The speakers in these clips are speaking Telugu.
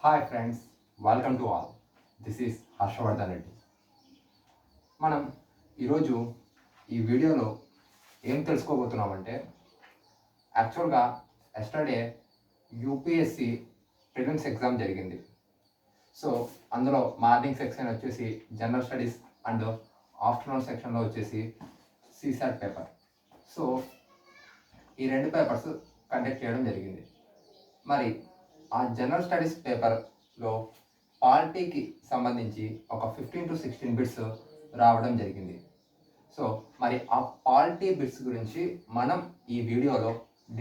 Hi friends, welcome to all. This is Harshavardhan Reddy. మనం ఈరోజు ఈ వీడియోలో ఏం తెలుసుకోబోతున్నామంటే, యాక్చువల్గా ఎస్టర్డే యూపీఎస్సి ప్రిలిమ్స్ ఎగ్జామ్ జరిగింది. సో అందులో మార్నింగ్ సెక్షన్ వచ్చేసి జనరల్ స్టడీస్ అండ్ ఆఫ్టర్నూన్ సెక్షన్లో వచ్చేసి సిసాట్ పేపర్. సో ఈ రెండు పేపర్స్ కండక్ట్ చేయడం జరిగింది. మరి ఆ జనరల్ స్టడీస్ పేపర్లో పాలిటీకి సంబంధించి ఒక 15 to 16 బిట్స్ రావడం జరిగింది. సో మరి ఆ పాలిటీ బిట్స్ గురించి మనం ఈ వీడియోలో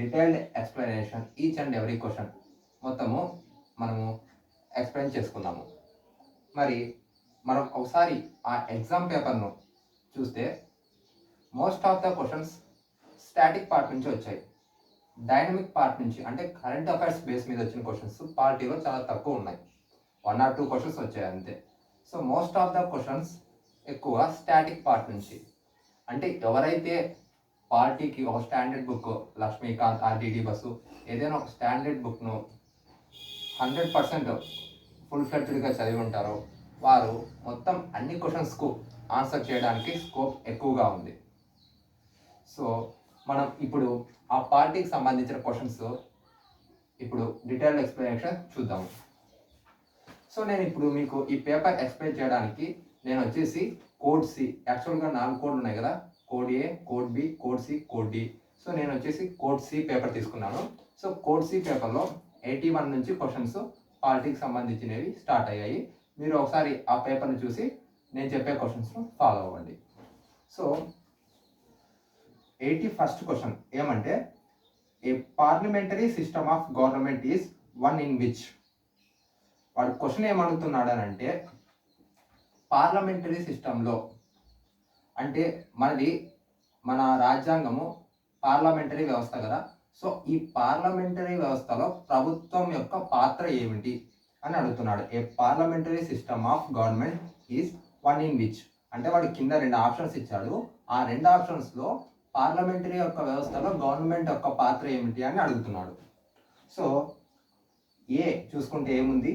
detailed explanation each and every question మనము ఎక్స్ప్లెయిన్ చేసుకుందాము. మరి మనం ఒకసారి ఆ ఎగ్జామ్ పేపర్ను చూస్తే most of the questions static part నుంచి వచ్చాయి. డైనమిక్ పార్ట్ నుంచి అంటే కరెంట్ అఫైర్స్ బేస్ మీద వచ్చిన క్వశ్చన్స్ పాలిటీలో చాలా తక్కువ ఉన్నాయి. 1 or 2 క్వశ్చన్స్ వచ్చాయి అంతే. So most of the questions ఎక్కువ స్టాటిక్ పార్ట్ నుంచి. అంటే ఎవరైతే పాలిటీకి ఒక standard book, Laxmikanth, or DD Basu, ఏదైనా ఒక స్టాండర్డ్ బుక్ను 100% ఫుల్ ఫ్లెడ్జ్డ్గా చదివి ఉంటారో వారు మొత్తం అన్ని క్వశ్చన్స్కు ఆన్సర్ చేయడానికి స్కోప్ ఎక్కువగా ఉంది. సో మనం ఇప్పుడు ఆ పార్టీకి సంబంధించిన క్వశ్చన్స్ ఇప్పుడు డీటెయిల్డ్ ఎక్స్ప్లెనేషన్ చూద్దాము. సో నేను ఇప్పుడు మీకు ఈ పేపర్ ఎక్స్ప్లెయిన్ చేయడానికి నేను వచ్చేసి కోడ్ సి, యాక్చువల్గా 4 కోడ్లు ఉన్నాయి కదా, code A, code B, code C, code D. So నేను వచ్చేసి కోడ్ సి పేపర్ తీసుకున్నాను. సో కోడ్ సి పేపర్లో 81 నుంచి క్వశ్చన్స్ పాలిటీకి సంబంధించినవి స్టార్ట్ అయ్యాయి. మీరు ఒకసారి ఆ పేపర్ని చూసి నేను చెప్పే క్వశ్చన్స్ ఫాలో అవ్వండి. సో 81st క్వశ్చన్ ఏమంటే, ఏ parliamentary system of government is one in which. వాడు క్వశ్చన్ ఏమడుగుతున్నాడనంటే, పార్లమెంటరీ సిస్టంలో అంటే మన రాజ్యాంగము పార్లమెంటరీ వ్యవస్థ కదా. సో ఈ పార్లమెంటరీ వ్యవస్థలో ప్రభుత్వం యొక్క పాత్ర ఏమిటి అని అడుగుతున్నాడు. ఏ parliamentary system of government is one in which అంటే వాడు కింద 2 ఆప్షన్స్ ఇచ్చాడు. ఆ 2 ఆప్షన్స్లో పార్లమెంటరీ యొక్క వ్యవస్థలో గవర్నమెంట్ యొక్క పాత్ర ఏమిటి అని అడుగుతున్నాడు. సో ఏ చూసుకుంటే ఏముంది,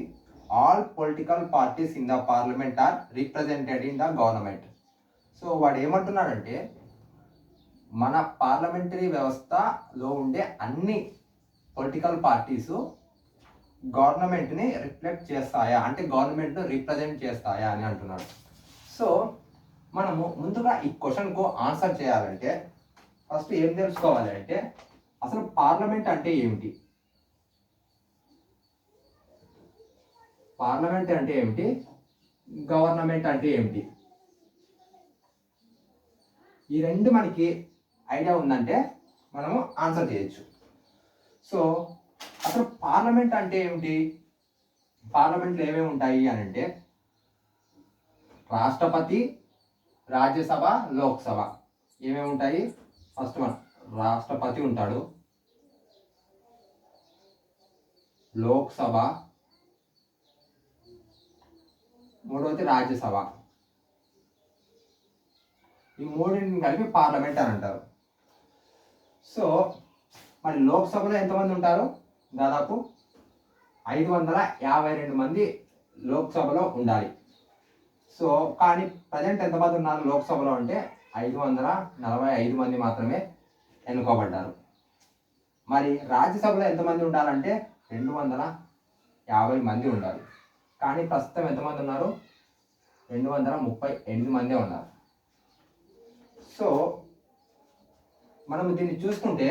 all political parties in the parliament are represented in the government. So వాడు ఏమంటున్నాడంటే, మన పార్లమెంటరీ వ్యవస్థలో ఉండే అన్ని పొలిటికల్ పార్టీసు గవర్నమెంట్ని రిఫ్లెక్ట్ చేస్తాయా అంటే గవర్నమెంట్ను రిప్రజెంట్ చేస్తాయా అని అంటున్నాడు. సో మనము ముందుగా ఈ క్వశ్చన్కు ఆన్సర్ చేయాలంటే ఫస్ట్ ఏం తెలుసుకోవాలి అంటే, అసలు పార్లమెంట్ అంటే ఏమిటి, పార్లమెంట్ అంటే ఏమిటి, గవర్నమెంట్ అంటే ఏమిటి, ఈ రెండు మనకి ఐడియా ఉందంటే మనము ఆన్సర్ చేయొచ్చు. సో అసలు పార్లమెంట్ అంటే ఏమిటి, పార్లమెంట్లో ఏమేమి ఉంటాయి అని అంటే, రాష్ట్రపతి, రాజ్యసభ, లోక్సభ ఏమేమి ఉంటాయి. ఫస్ట్ వన్ రాష్ట్రపతి ఉంటాడు, లోక్సభ, మూడవది రాజ్యసభ. ఈ మూడింటిని కలిపి పార్లమెంట్ అని అంటారు. సో మరి లోక్సభలో ఎంతమంది ఉంటారు, దాదాపు 552 మంది లోక్సభలో ఉండాలి. సో కానీ ప్రజెంట్ ఎంతమంది ఉన్నారు లోక్సభలో అంటే 545 మంది మాత్రమే ఎన్నుకోబడ్డారు. మరి రాజ్యసభలో ఎంతమంది ఉండాలంటే 250 మంది ఉండాలి. కానీ ప్రస్తుతం ఎంతమంది ఉన్నారు, 238 మందే ఉన్నారు. సో మనం దీన్ని చూసుకుంటే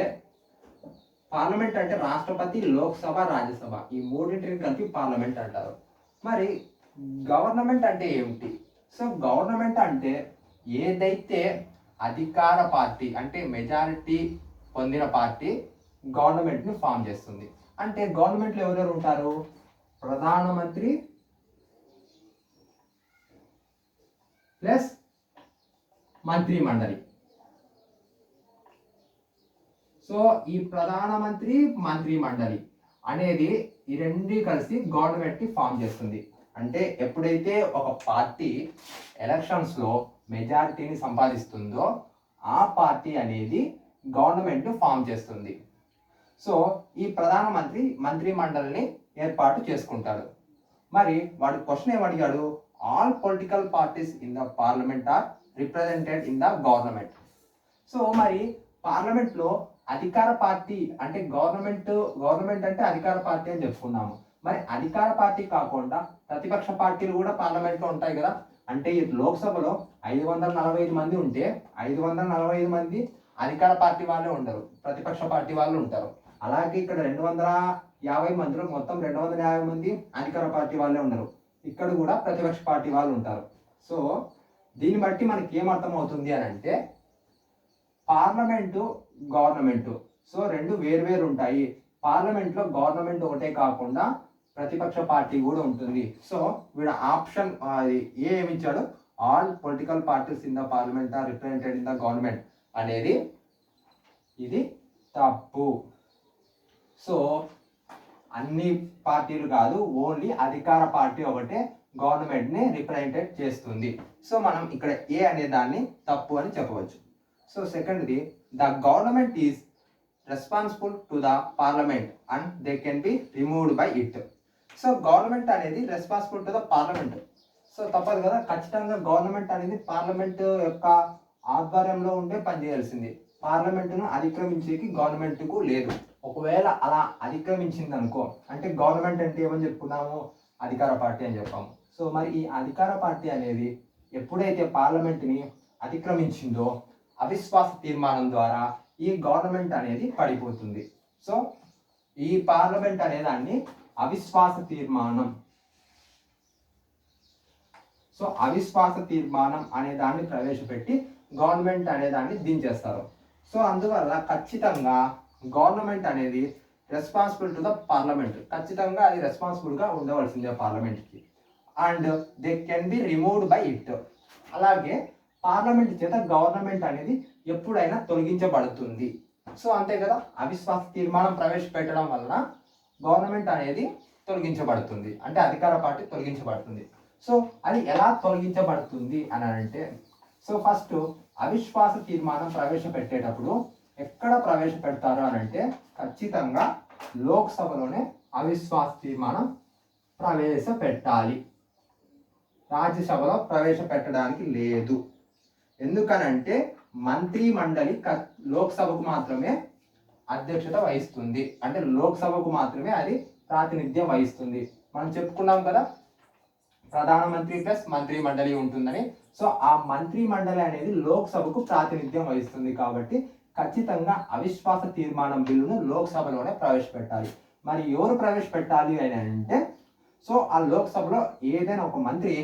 పార్లమెంట్ అంటే రాష్ట్రపతి, లోక్సభ, రాజ్యసభ ఈ మూడింటిని కలిపి పార్లమెంట్ అంటారు. మరి గవర్నమెంట్ అంటే ఏమిటి. సో గవర్నమెంట్ అంటే ఏదైతే అధికార పార్టీ అంటే మెజారిటీ పొందిన పార్టీ గవర్నమెంట్ని ఫామ్ చేస్తుంది. అంటే గవర్నమెంట్లో ఎవరెవరు ఉంటారు, ప్రధానమంత్రి ప్లస్ మంత్రి మండలి. సో ఈ ప్రధానమంత్రి, మంత్రి మండలి అనేది ఈ రెండు కలిసి గవర్నమెంట్ని ఫామ్ చేస్తుంది. అంటే ఎప్పుడైతే ఒక పార్టీ ఎలక్షన్స్లో మెజారిటీని సంపాదిస్తుందో ఆ పార్టీ అనేది గవర్నమెంట్ ఫామ్ చేస్తుంది. సో ఈ ప్రధానమంత్రి మంత్రి మండలిని ఏర్పాటు చేసుకుంటాడు. మరి వాడు క్వశ్చన్ ఏమడిగాడు, all political parties in the parliament are represented in the government. So మరి పార్లమెంట్లో అధికార పార్టీ అంటే గవర్నమెంట్ అంటే అధికార పార్టీ అని చెప్పుకున్నాము. మరి అధికార పార్టీ కాకుండా ప్రతిపక్ష పార్టీలు కూడా పార్లమెంట్లో ఉంటాయి కదా. అంటే ఈ లోక్సభలో 545 మంది ఉంటే 545 మంది అధికార పార్టీ వాళ్ళే ఉండరు, ప్రతిపక్ష పార్టీ వాళ్ళు ఉంటారు. అలాగే ఇక్కడ 250 మందిలో మొత్తం 250 మంది అధికార పార్టీ వాళ్ళే ఉండరు, ఇక్కడ కూడా ప్రతిపక్ష పార్టీ వాళ్ళు ఉంటారు. సో దీన్ని బట్టి మనకి ఏమర్థం అవుతుంది అని అంటే పార్లమెంటు గవర్నమెంటు సో రెండు వేరు ఉంటాయి. పార్లమెంట్లో గవర్నమెంట్ ఒకటే కాకుండా ప్రతిపక్ష పార్టీ కూడా ఉంటుంది. సో వీడు ఆప్షన్ ఏమి ఇచ్చాడు, all political parties in the parliament are represented in the government అనేది ఇది తప్పు. సో అన్ని పార్టీలు కాదు, ఓన్లీ అధికార పార్టీ ఒకటే గవర్నమెంట్ని రిప్రజెంటేట్ చేస్తుంది. సో మనం ఇక్కడ ఏ అనే దాన్ని తప్పు అని చెప్పవచ్చు. సో సెకండ్ది, the government is responsible to the parliament and they can be removed by it. So government అనేది responsible to the parliament. So తప్పదు కదా, ఖచ్చితంగా గవర్నమెంట్ అనేది పార్లమెంట్ యొక్క ఆధ్వర్యంలో ఉంటే పనిచేయాల్సింది. పార్లమెంటును అతిక్రమించేకి గవర్నమెంట్కు లేదు. ఒకవేళ అలా అతిక్రమించింది అనుకో, అంటే గవర్నమెంట్ అంటే ఏమని చెప్పుకున్నాము, అధికార పార్టీ అని చెప్పాము. సో మరి ఈ అధికార పార్టీ అనేది ఎప్పుడైతే పార్లమెంట్ని అతిక్రమించిందో అవిశ్వాస తీర్మానం ద్వారా ఈ గవర్నమెంట్ అనేది పడిపోతుంది. సో ఈ పార్లమెంట్ అనే దాన్ని అవిశ్వాస తీర్మానం అవిశ్వాస తీర్మానం అనే దాన్ని ప్రవేశపెట్టి గవర్నమెంట్ అనే దాన్ని దించేస్తారు. సో అందువల్ల ఖచ్చితంగా గవర్నమెంట్ అనేది రెస్పాన్సిబుల్ టు ద పార్లమెంట్, ఖచ్చితంగా అది రెస్పాన్సిబుల్గా ఉండవలసిందే పార్లమెంట్కి. And they can be removed by it. అలాగే పార్లమెంట్ చేత గవర్నమెంట్ అనేది ఎప్పుడైనా తొలగించబడుతుంది. సో అంతే కదా, అవిశ్వాస తీర్మానం ప్రవేశపెట్టడం వలన గవర్నమెంట్ అనేది తొలగించబడుతుంది, అంటే అధికార పార్టీ తొలగించబడుతుంది. సో అది ఎలా తొలగించబడుతుంది అని అంటే, సో ఫస్ట్ అవిశ్వాస తీర్మానం ప్రవేశపెట్టేటప్పుడు ఎక్కడ ప్రవేశపెడతారు అని అంటే ఖచ్చితంగా లోక్సభలోనే అవిశ్వాస తీర్మానం ప్రవేశపెట్టాలి, రాజ్యసభలో ప్రవేశపెట్టడానికి లేదు. ఎందుకనంటే మంత్రి మండలి లోక్సభకు మాత్రమే అధ్యక్షత వహిస్తుంది, అంటే లోక్సభకు మాత్రమే అది ప్రాతినిధ్యం వహిస్తుంది. మనం చెప్పుకున్నాం కదా ప్రధానమంత్రి ప్లస్ మంత్రి మండలి ఉంటుందని. సో ఆ మంత్రి మండలి అనేది లోక్సభకు ప్రాతినిధ్యం వహిస్తుంది కాబట్టి ఖచ్చితంగా అవిశ్వాస తీర్మానం బిల్లును లోక్సభలోనే ప్రవేశపెట్టాలి. మరి ఎవరు ప్రవేశపెట్టాలి అని అంటే, సో ఆ లోక్సభలో ఏదైనా ఒక మంత్రి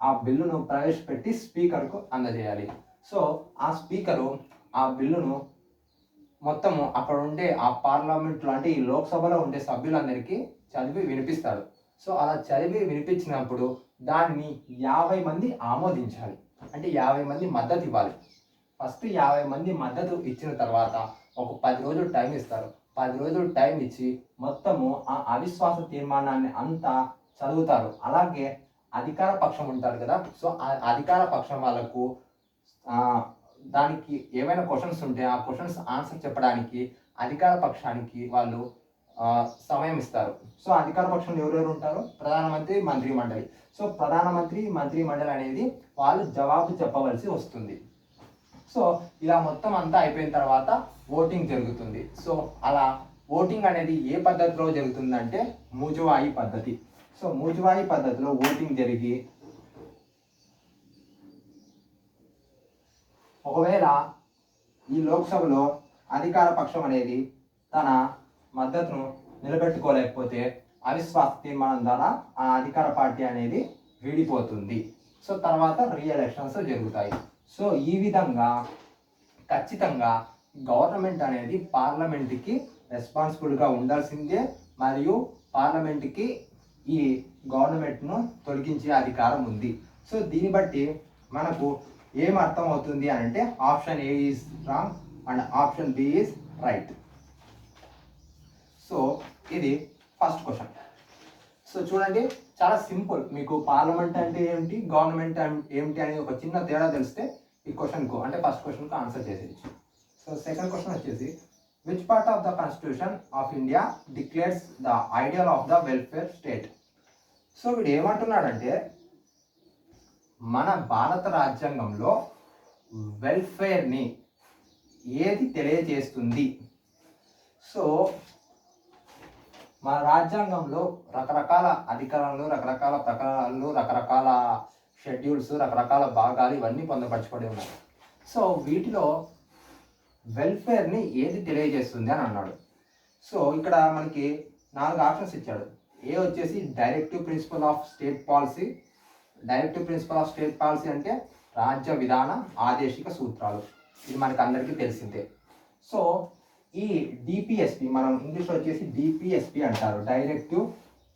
ఆ బిల్లును ప్రవేశపెట్టి స్పీకర్కు అందజేయాలి. సో ఆ స్పీకరు ఆ బిల్లును మొత్తము అక్కడ ఉండే ఆ పార్లమెంట్లో అంటే ఈ లోక్సభలో ఉండే సభ్యులందరికీ చదివి వినిపిస్తాడు. సో అలా చదివి వినిపించినప్పుడు దాన్ని 50 మంది ఆమోదించాలి, అంటే 50 మంది మద్దతు ఇవ్వాలి. ఫస్ట్ 50 మంది మద్దతు ఇచ్చిన తర్వాత ఒక 10 రోజులు టైం ఇస్తారు. 10 రోజులు టైం ఇచ్చి మొత్తము ఆ అవిశ్వాస తీర్మానాన్ని అంతా చదువుతారు. అలాగే అధికార పక్షం ఉంటారు కదా, సో ఆ అధికార పక్షం వాళ్ళకు దానికి ఏమైనా క్వశ్చన్స్ ఉంటే ఆ క్వశ్చన్స్ ఆన్సర్ చెప్పడానికి అధికార పక్షానికి వాళ్ళు సమయం ఇస్తారు. సో అధికార పక్షంలో ఎవరెవరు ఉంటారు, ప్రధానమంత్రి మంత్రి మండలి. సో ప్రధానమంత్రి మంత్రి మండలి అనేది వాళ్ళు జవాబు చెప్పవలసి వస్తుంది. సో ఇలా మొత్తం అంతా అయిపోయిన తర్వాత ఓటింగ్ జరుగుతుంది. సో అలా ఓటింగ్ అనేది ఏ పద్ధతిలో జరుగుతుందంటే మూజువాయి పద్ధతి. సో మూజువాయి పద్ధతిలో ఓటింగ్ జరిగి ఒకవేళ ఈ లోక్సభలో అధికార పక్షం అనేది తన మద్దతును నిలబెట్టుకోలేకపోతే అవిశ్వాస తీర్మానం ద్వారా ఆ అధికార పార్టీ అనేది విడిపోతుంది. సో తర్వాత రీఎలక్షన్స్ జరుగుతాయి. సో ఈ విధంగా ఖచ్చితంగా గవర్నమెంట్ అనేది పార్లమెంట్కి రెస్పాన్సిబుల్గా ఉండాల్సిందే, మరియు పార్లమెంట్కి ఈ గవర్నమెంట్ను తొలగించే అధికారం ఉంది. సో దీన్ని బట్టి మనకు ఏం అర్థం అవుతుంది అని అంటే option A is wrong and option B is right. So ఇది ఫస్ట్ క్వశ్చన్. సో చూడండి చాలా సింపుల్, మీకు పార్లమెంట్ అంటే ఏమిటి గవర్నమెంట్ ఏమిటి అనేది ఒక చిన్న తేడా తెలిస్తే ఈ క్వశ్చన్కు అంటే ఫస్ట్ క్వశ్చన్కు ఆన్సర్ చేసేయచ్చు. సో సెకండ్ క్వశ్చన్ వచ్చేసి, which part of the constitution of India declares the ideal of the welfare state. So వీడు ఏమంటున్నాడంటే మన భారత రాజ్యాంగంలో వెల్ఫేర్ని ఏది తెలియజేస్తుంది. సో మన రాజ్యాంగంలో రకరకాల అధికారాలు, రకరకాల ప్రకారాలు, రకరకాల షెడ్యూల్స్, రకరకాల భాగాలు ఇవన్నీ పొందపరచబడి ఉన్నాయి. సో వీటిలో వెల్ఫేర్ని ఏది తెలియజేస్తుంది అని అన్నాడు. సో ఇక్కడ మనకి 4 ఆప్షన్స్ ఇచ్చాడు. ఏ వచ్చేసి directive principle of state policy. Directive principle of state policy అంటే రాజ్య విధాన ఆదేశిక సూత్రాలు, ఇది మనకు అందరికీ తెలిసిందే. సో ఈ డిపిఎస్పి మనం ఇంగ్లీష్లో వచ్చేసి డిపిఎస్పి అంటారు, directive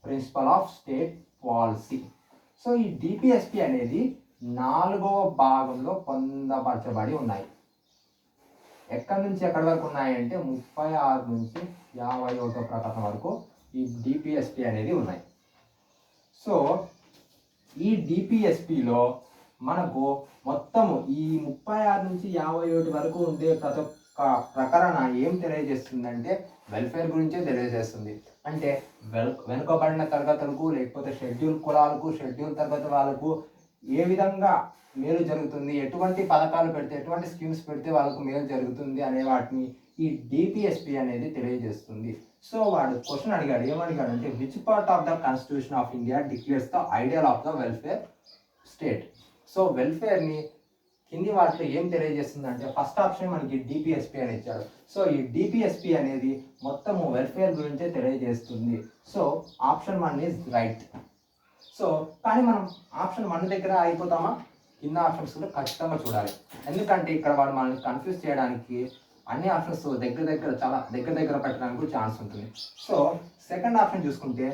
principle of state policy. So ఈ డిపిఎస్పి అనేది 4వ భాగంలో పొందపరచబడి ఉన్నాయి. ఎక్కడి నుంచి ఎక్కడి వరకు ఉన్నాయంటే 36 నుంచి 51వ ప్రకటన వరకు ఈ డిపిఎస్పి అనేది ఉన్నాయి. సో ఈ డిపిఎస్పిలో మనకు మొత్తము ఈ 36 నుంచి 51 వరకు ఉండే ప్రతి ఒక్క ప్రకరణ ఏం తెలియజేస్తుందంటే వెల్ఫేర్ గురించే తెలియజేస్తుంది. అంటే వెనుకబడిన తరగతులకు, లేకపోతే షెడ్యూల్ కులాలకు, షెడ్యూల్ తరగతి వాళ్ళకు ఏ విధంగా మేలు జరుగుతుంది, ఎటువంటి పథకాలు పెడితే, ఎటువంటి స్కీమ్స్ పెడితే వాళ్ళకు మేలు జరుగుతుంది అనే వాటిని ఈ డిపిఎస్పి అనేది తెలియజేస్తుంది. సో వాడు క్వశ్చన్ అడిగాడు, ఏమడిగాడు అంటే which part of the constitution of India declares the ideal of the welfare state. So వెల్ఫేర్ని కింది వాటిలో ఏం తెలియజేస్తుంది అంటే ఫస్ట్ ఆప్షన్ మనకి డిపిఎస్పి అని ఇచ్చాడు. సో ఈ డిపిఎస్పి అనేది మొత్తము వెల్ఫేర్ గురించే తెలియజేస్తుంది. So option 1 is right. So కానీ మనం ఆప్షన్ 1 దగ్గర అయిపోతామా? కింద ఆప్షన్స్ కూడా ఖచ్చితంగా చూడాలి. ఎందుకంటే ఇక్కడ వాడు మనల్ని కన్ఫ్యూజ్ చేయడానికి అన్ని ఆప్షన్స్ చాలా దగ్గర పెట్టడానికి ఛాన్స్ ఉంటుంది. సో సెకండ్ ఆప్షన్ చూసుకుంటే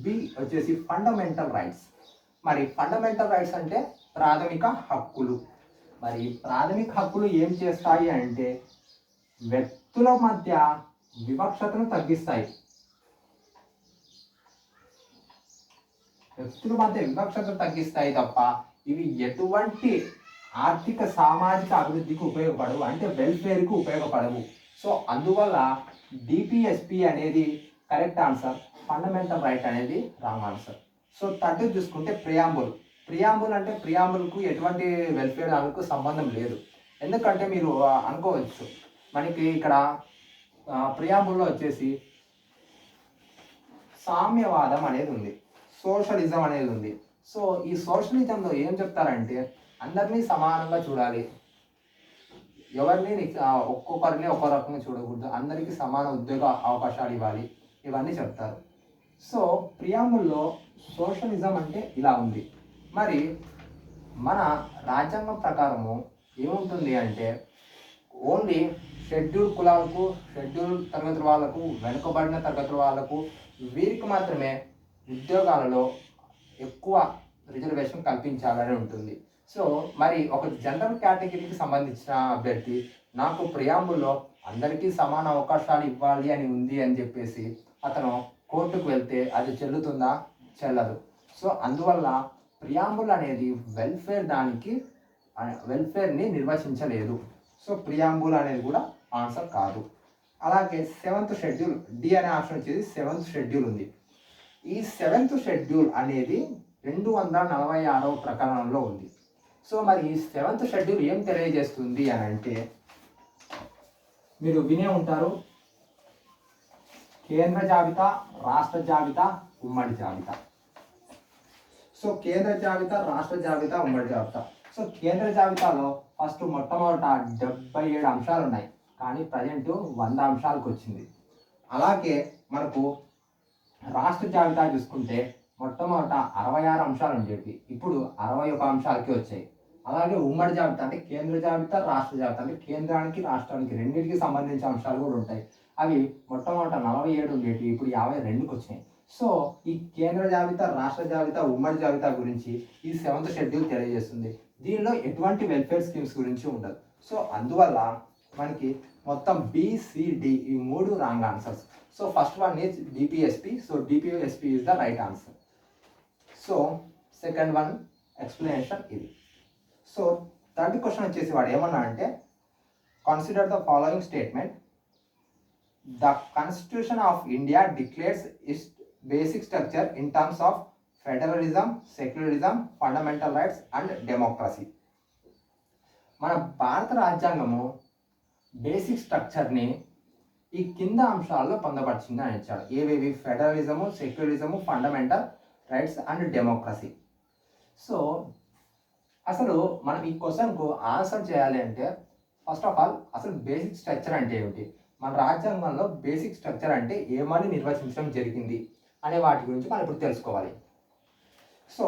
బి వచ్చేసి ఫండమెంటల్ రైట్స్. మరి ఫండమెంటల్ రైట్స్ అంటే ప్రాథమిక హక్కులు. మరి ప్రాథమిక హక్కులు ఏం చేస్తాయి అంటే వ్యక్తుల మధ్య వివక్షతను తగ్గిస్తాయి. వ్యక్తుల మధ్య వివక్షతను తగ్గిస్తాయి తప్ప ఇవి ఎటువంటి ఆర్థిక సామాజిక అభివృద్ధికి ఉపయోగపడవు, అంటే వెల్ఫేర్కి ఉపయోగపడవు. సో అందువల్ల డిపిఎస్పి అనేది కరెక్ట్ ఆన్సర్, ఫండమెంటల్ రైట్ అనేది రాంగ్ ఆన్సర్. సో థర్డ్ చూసుకుంటే ప్రియాంబుల్ అంటే ప్రియాంబుల్కు ఎటువంటి వెల్ఫేర్ దానికి సంబంధం లేదు. ఎందుకంటే మీరు అనుకోవచ్చు మనకి ఇక్కడ ప్రియాంబుల్లో వచ్చేసి సామ్యవాదం అనేది ఉంది, సోషలిజం అనేది ఉంది. సో ఈ సోషలిజంలో ఏం చెప్తారంటే అందరినీ సమానంగా చూడాలి, ఎవరిని ఒక్కొక్కరిని ఒక్కో రకంగా చూడకూడదు, అందరికీ సమాన ఉద్యోగ అవకాశాలు ఇవ్వాలి, ఇవన్నీ చెప్తారు. సో ప్రియాంబుల్లో సోషలిజం అంటే ఇలా ఉంది. మరి మన రాజ్యాంగం ప్రకారము ఏముంటుంది అంటే ఓన్లీ షెడ్యూల్ కులాలకు, షెడ్యూల్ తరగతుల వాళ్ళకు, వెనుకబడిన తరగతుల వాళ్ళకు వీరికి మాత్రమే ఉద్యోగాలలో ఎక్కువ రిజర్వేషన్ కల్పించాలని ఉంటుంది. సో మరి ఒక జనరల్ కేటగిరీకి సంబంధించిన అభ్యర్థి నాకు ప్రియాంబుల్లో అందరికీ సమాన అవకాశాలు ఇవ్వాలి అని ఉంది అని చెప్పేసి అతను కోర్టుకు వెళ్తే అది చెల్లుతుందా? చెల్లదు. సో అందువల్ల ప్రియాంబుల్ అనేది వెల్ఫేర్ని నిర్వచించలేదు. సో ప్రియాంబుల్ అనేది కూడా ఆన్సర్ కాదు. అలాగే 7th షెడ్యూల్ డి అనే ఆప్షన్ వచ్చేసి 7th షెడ్యూల్ ఉంది. ఈ 7th షెడ్యూల్ అనేది 246వ ప్రకరణంలో ఉంది. సో మరి ఈ 7th షెడ్యూల్ ఏం తెలియజేస్తుంది అని అంటే మీరు వినే ఉంటారు, కేంద్ర జాబితా, రాష్ట్ర జాబితా, ఉమ్మడి జాబితా. సో కేంద్ర జాబితా, రాష్ట్ర జాబితా, ఉమ్మడి జాబితా. సో కేంద్ర జాబితాలో మొట్టమొదట 77 అంశాలు ఉన్నాయి, కానీ ప్రజెంట్ 100 అంశాలకు వచ్చింది. అలాగే మనకు రాష్ట్ర జాబితా చూసుకుంటే మొట్టమొదట 66 అంశాలు ఉండేవి, ఇప్పుడు 61 అంశాలకి వచ్చాయి. అలాగే ఉమ్మడి జాబితా అంటే కేంద్ర జాబితా, రాష్ట్ర జాబితా అంటే కేంద్రానికి రాష్ట్రానికి రెండింటికి సంబంధించిన అంశాలు కూడా ఉంటాయి. అవి మొట్టమొదట 47 ఉండేవి, ఇప్పుడు 52కి వచ్చినాయి. సో ఈ కేంద్ర జాబితా, రాష్ట్ర జాబితా, ఉమ్మడి జాబితా గురించి ఈ 7th షెడ్యూల్ తెలియజేస్తుంది. దీనిలో ఎటువంటి వెల్ఫేర్ స్కీమ్స్ గురించి ఉండదు. సో అందువల్ల మనకి మొత్తం బిసిడి ఈ 3 wrong answers. So first one is DPSP. So DPSP is the right answer. So second one explanation ఇది. సో థర్డ్ క్వశ్చన్ వచ్చేసి వాడు ఏమన్నా అంటే consider the following statement. The constitution of India declares its basic structure in terms of federalism, secularism, fundamental rights and democracy. మన భారత రాజ్యాంగము బేసిక్ స్ట్రక్చర్ని ఈ కింద అంశాల్లో పొందపరిచింది అని ఇచ్చాడు. ఏవేవి? Federalism, secularism, fundamental rights and democracy. So అసలు మనం ఈ క్వశ్చన్కు ఆన్సర్ చేయాలి అంటే ఫస్ట్ ఆఫ్ ఆల్ అసలు బేసిక్ స్ట్రక్చర్ అంటే ఏమిటి, మన రాజ్యాంగంలో బేసిక్ స్ట్రక్చర్ అంటే ఏమని నిర్వచించడం జరిగింది అనే వాటి గురించి మనం ఇప్పుడు తెలుసుకోవాలి. సో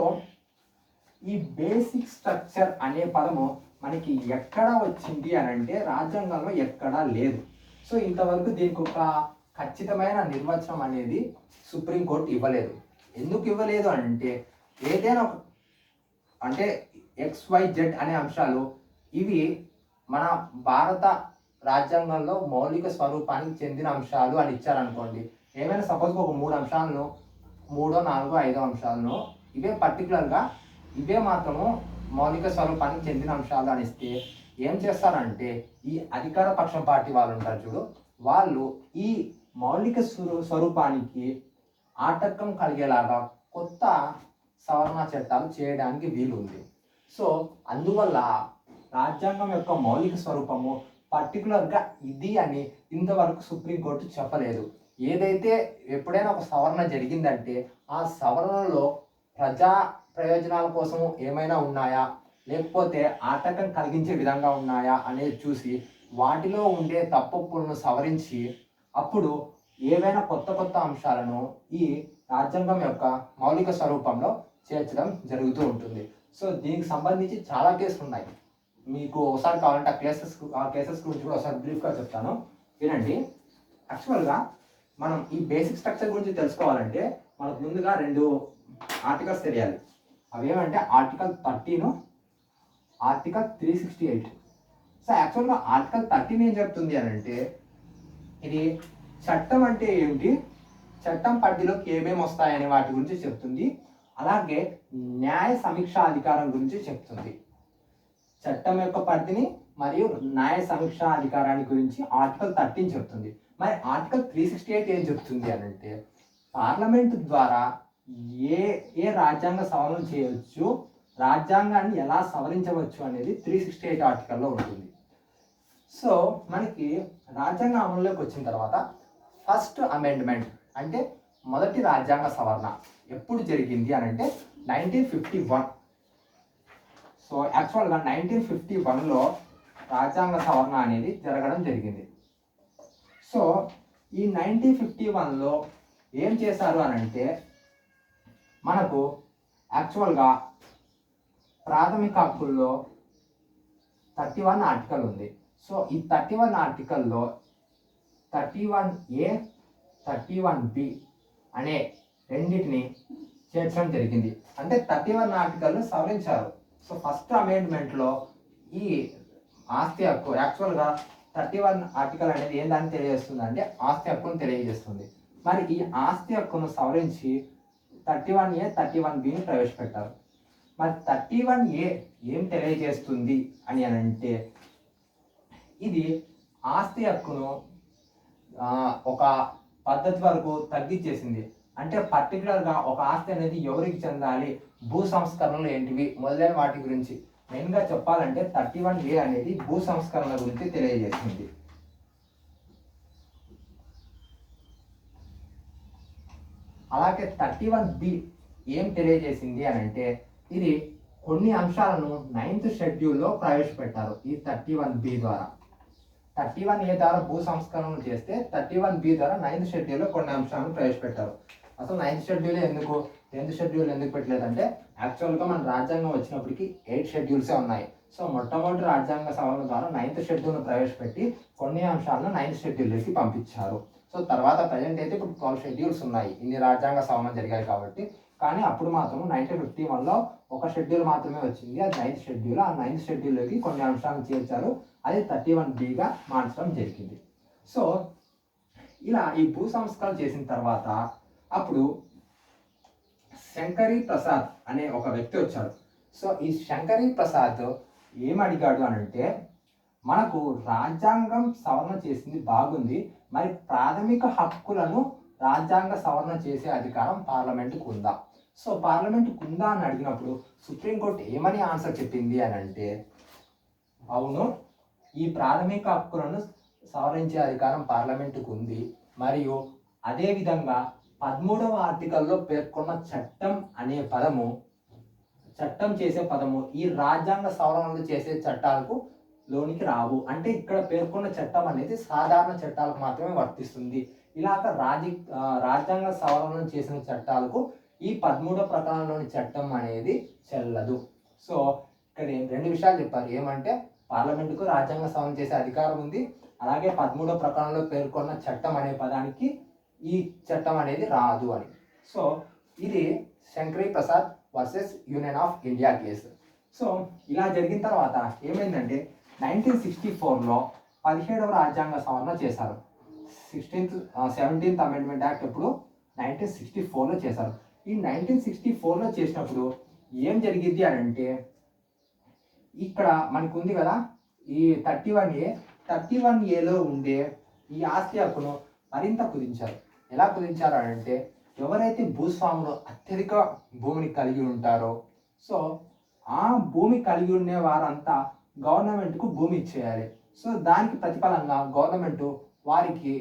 ఈ బేసిక్ స్ట్రక్చర్ అనే పదము మనకి ఎక్కడ వచ్చింది అని అంటే రాజ్యాంగంలో ఎక్కడా లేదు. సో ఇంతవరకు దీనికి ఒక ఖచ్చితమైన నిర్వచనం అనేది సుప్రీంకోర్టు ఇవ్వలేదు. ఎందుకు ఇవ్వలేదు అంటే ఏదైనా ఒక అంటే XYZ అనే అంశాలు ఇవి మన భారత రాజ్యాంగంలో మౌలిక స్వరూపానికి చెందిన అంశాలు అని ఇచ్చారనుకోండి. ఏమైనా సపోజ్ ఒక 3 అంశాలను 3, 4, 5 అంశాలను ఇవే పర్టికులర్గా ఇవే మాత్రము మౌలిక స్వరూపానికి చెందిన అంశాలు అని ఇస్తే ఏం చేస్తారంటే ఈ అధికార పక్షం పార్టీ వాళ్ళు ఉంటారు చూడు, వాళ్ళు ఈ మౌలిక స్వరూపానికి ఆటంకం కలిగేలాగా కొత్త సవరణ చట్టాలు చేయడానికి వీలు ఉంది. సో అందువల్ల రాజ్యాంగం యొక్క మౌలిక స్వరూపము పర్టికులర్గా ఇది అని ఇంతవరకు సుప్రీంకోర్టు చెప్పలేదు. ఏదైతే ఎప్పుడైనా ఒక సవరణ జరిగిందంటే ఆ సవరణలో ప్రజా ప్రయోజనాల కోసం ఏమైనా ఉన్నాయా, లేకపోతే ఆటంకం కలిగించే విధంగా ఉన్నాయా అనేది చూసి వాటిలో ఉండే తప్పులను సవరించి అప్పుడు ఏవైనా కొత్త కొత్త అంశాలను ఈ రాజ్యాంగం యొక్క మౌలిక స్వరూపంలో చేర్చడం జరుగుతూ ఉంటుంది. సో దీనికి సంబంధించి చాలా కేసులు ఉన్నాయి. మీకు ఒకసారి కావాలంటే ఆ కేసెస్ గురించి కూడా ఒకసారి బ్రీఫ్గా చెప్తాను, వినండి. యాక్చువల్గా మనం ఈ బేసిక్ స్ట్రక్చర్ గురించి తెలుసుకోవాలంటే మనకు ముందుగా 2 ఆర్టికల్స్ తెలియాలి. అవేమంటే ఆర్టికల్ 13, ఆర్టికల్ 368. సో యాక్చువల్గా ఆర్టికల్ 13 ఏం చెప్తుంది అని అంటే ఇది చట్టం అంటే ఏమిటి, చట్టం పరిధిలోకి ఏమేమి వస్తాయనే వాటి గురించి చెప్తుంది. అలాగే న్యాయ సమీక్ష అధికారం గురించి చెప్తుంది. చట్టం యొక్క పరిధిని మరియు న్యాయ సమీక్ష అధికారాన్ని గురించి ఆర్టికల్ 13 చెప్తుంది. మరి ఆర్టికల్ 368 ఏం చెప్తుంది అని అంటే పార్లమెంటు ద్వారా ఏ రాజ్యాంగ సవరణ చేయవచ్చు, రాజ్యాంగాన్ని ఎలా సవరించవచ్చు అనేది 368 ఆర్టికల్లో ఉంటుంది. సో మనకి రాజ్యాంగం అమలులోకి వచ్చిన తర్వాత ఫస్ట్ అమెండ్మెంట్ అంటే మొదటి రాజ్యాంగ సవరణ ఎప్పుడు జరిగింది అని అంటే 1951. సో యాక్చువల్గా 1951లో రాజ్యాంగ సవరణ అనేది జరగడం జరిగింది. సో ఈ 1951లో ఏం చేశారు అని అంటే మనకు యాక్చువల్గా ప్రాథమిక హక్కుల్లో 31 ఆర్టికల్ ఉంది. సో ఈ 31 ఆర్టికల్లో 31A, 31B అనే రెండింటిని చేర్చడం జరిగింది. అంటే 31 ఆర్టికల్ను సవరించారు. సో ఫస్ట్ అమెండ్మెంట్లో ఈ ఆస్తి హక్కు యాక్చువల్గా 31 ఆర్టికల్ అనేది ఏందని తెలియజేస్తుంది అంటే ఆస్తి హక్కును తెలియజేస్తుంది. మరి ఈ ఆస్తి హక్కును సవరించి 31A, 31Bని ప్రవేశపెట్టారు. మరి 31A ఏం తెలియజేస్తుంది అని అంటే ఇది ఆస్తి హక్కును ఒక పద్ధతి వరకు తగ్గించేసింది. అంటే పర్టికులర్గా ఒక ఆస్తి అనేది ఎవరికి చెందాలి, భూ సంస్కరణలు ఏంటివి మొదలైన వాటి గురించి మెయిన్గా చెప్పాలంటే 31A అనేది భూ సంస్కరణల గురించి తెలియజేస్తుంది. అలాగే 31B ఏం తెలియజేసింది అని అంటే ఇది కొన్ని అంశాలను 9th షెడ్యూల్లో ప్రవేశపెట్టారు. ఈ 31B ద్వారా 31A ద్వారా భూ సంస్కరణలు చేస్తే 31B ద్వారా 9th షెడ్యూల్లో కొన్ని అంశాలను ప్రవేశపెట్టారు. అసలు 9th షెడ్యూల్ ఎందుకు 10th షెడ్యూల్ ఎందుకు పెట్టలేదంటే యాక్చువల్గా మన రాజ్యాంగం వచ్చినప్పటికీ 8 షెడ్యూల్సే ఉన్నాయి. సో మొట్టమొదటి రాజ్యాంగ సవరణ ద్వారా 9th షెడ్యూల్ను ప్రవేశపెట్టి కొన్ని అంశాలను 9th షెడ్యూల్లోకి పంపించారు. సో తర్వాత ప్రజెంట్ అయితే ఇప్పుడు 12 షెడ్యూల్స్ ఉన్నాయి ఇన్ని రాజ్యాంగ సవరణ జరిగాయి కాబట్టి. కానీ అప్పుడు మాత్రం 1951లో ఒక షెడ్యూల్ మాత్రమే వచ్చింది, అది 9th షెడ్యూల్. ఆ 9th షెడ్యూల్లోకి కొన్ని అంశాలను చేర్చారు, అది 31Bగా మార్చడం జరిగింది. సో ఇలా ఈ భూ సంస్కరణ చేసిన తర్వాత అప్పుడు శంకరీ ప్రసాద్ అనే ఒక వ్యక్తి వచ్చాడు. సో ఈ శంకరీ ప్రసాద్ ఏమడిగాడు అని అంటే మనకు రాజ్యాంగం సవరణ చేసింది బాగుంది, మరి ప్రాథమిక హక్కులను రాజ్యాంగ సవరణ చేసే అధికారం పార్లమెంటుకు ఉందా? సో పార్లమెంటుకు ఉందా అని అడిగినప్పుడు సుప్రీంకోర్టు ఏమని ఆన్సర్ చెప్పింది అని అంటే, అవును, ఈ ప్రాథమిక హక్కులను సవరించే అధికారం పార్లమెంటుకు ఉంది, మరియు అదేవిధంగా 13వ ఆర్టికల్లో పేర్కొన్న చట్టం అనే పదము, చట్టం చేసే పదము ఈ రాజ్యాంగ సవరణలు చేసే చట్టాలకు లోనికి రావు. అంటే ఇక్కడ పేర్కొన్న చట్టం అనేది సాధారణ చట్టాలకు మాత్రమే వర్తిస్తుంది. ఇలాగ రాజ్యాంగ సవరణలు చేసిన చట్టాలకు ఈ 13వ ప్రకరణలోని చట్టం అనేది చెల్లదు. సో ఇక్కడ 2 విషయాలు చెప్పారు. ఏమంటే పార్లమెంటుకు రాజ్యాంగ సవరణ చేసే అధికారం ఉంది, అలాగే 13వ ప్రకరణలో పేర్కొన్న చట్టం అనే పదానికి ఈ చట్టం అనేది రాదు అని. సో ఇది Shankari Prasad versus union of India case. So ఇలా జరిగిన తర్వాత ఏమైందంటే 1964లో 17వ రాజ్యాంగ సవరణ చేశారు. 17th అమెండ్మెంట్ యాక్ట్ ఎప్పుడు 1964లో చేశారు. ఈ 1964లో చేసినప్పుడు ఏం జరిగింది అని అంటే, ఇక్కడ మనకు ఉంది కదా ఈ 31Aలో ఉండే ఈ ఆస్తి హక్కును మరింత కుదించారు. ఎలా కుదించారు అని అంటే, ఎవరైతే భూస్వాములు అత్యధిక భూమిని కలిగి ఉంటారో సో ఆ భూమి కలిగి ఉండే వారంతా గవర్నమెంట్కు భూమి ఇచ్చేయాలి. సో దానికి ప్రతిఫలంగా గవర్నమెంట్ వారికి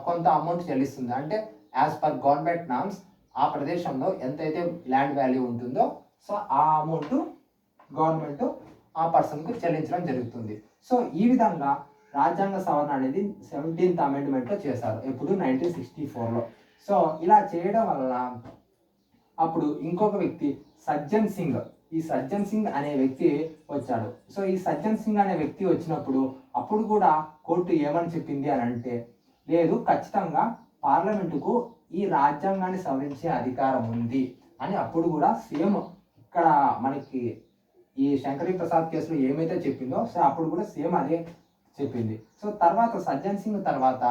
కొంత అమౌంట్ చెల్లిస్తుంది. అంటే యాజ్ పర్ గవర్నమెంట్ నామ్స్ ఆ ప్రదేశంలో ఎంతైతే ల్యాండ్ వాల్యూ ఉంటుందో సో ఆ అమౌంట్ గవర్నమెంట్ ఆ పర్సన్కు చెల్లించడం జరుగుతుంది. సో ఈ విధంగా రాజ్యాంగ సవరణ అనేది 17th అమెండ్మెంట్లో చేశారు. ఎప్పుడు 1964లో. సో ఇలా చేయడం వల్ల అప్పుడు ఇంకొక వ్యక్తి సజ్జన్ సింగ్, ఈ సజ్జన్ సింగ్ అనే వ్యక్తి వచ్చాడు. సో ఈ సజ్జన్ సింగ్ అనే వ్యక్తి వచ్చినప్పుడు అప్పుడు కూడా కోర్టు ఏమని చెప్పింది అని అంటే, లేదు, ఖచ్చితంగా పార్లమెంటుకు ఈ రాజ్యాంగాన్ని సవరించే అధికారం ఉంది అని అప్పుడు కూడా సేమ్ ఇక్కడ మనకి ఈ శంకరీ ప్రసాద్ కేసులో ఏమైతే చెప్పిందో సో అప్పుడు కూడా సేమ్ అదే చెప్పింది. సో తర్వాత సజ్జన్ సింగ్ తర్వాత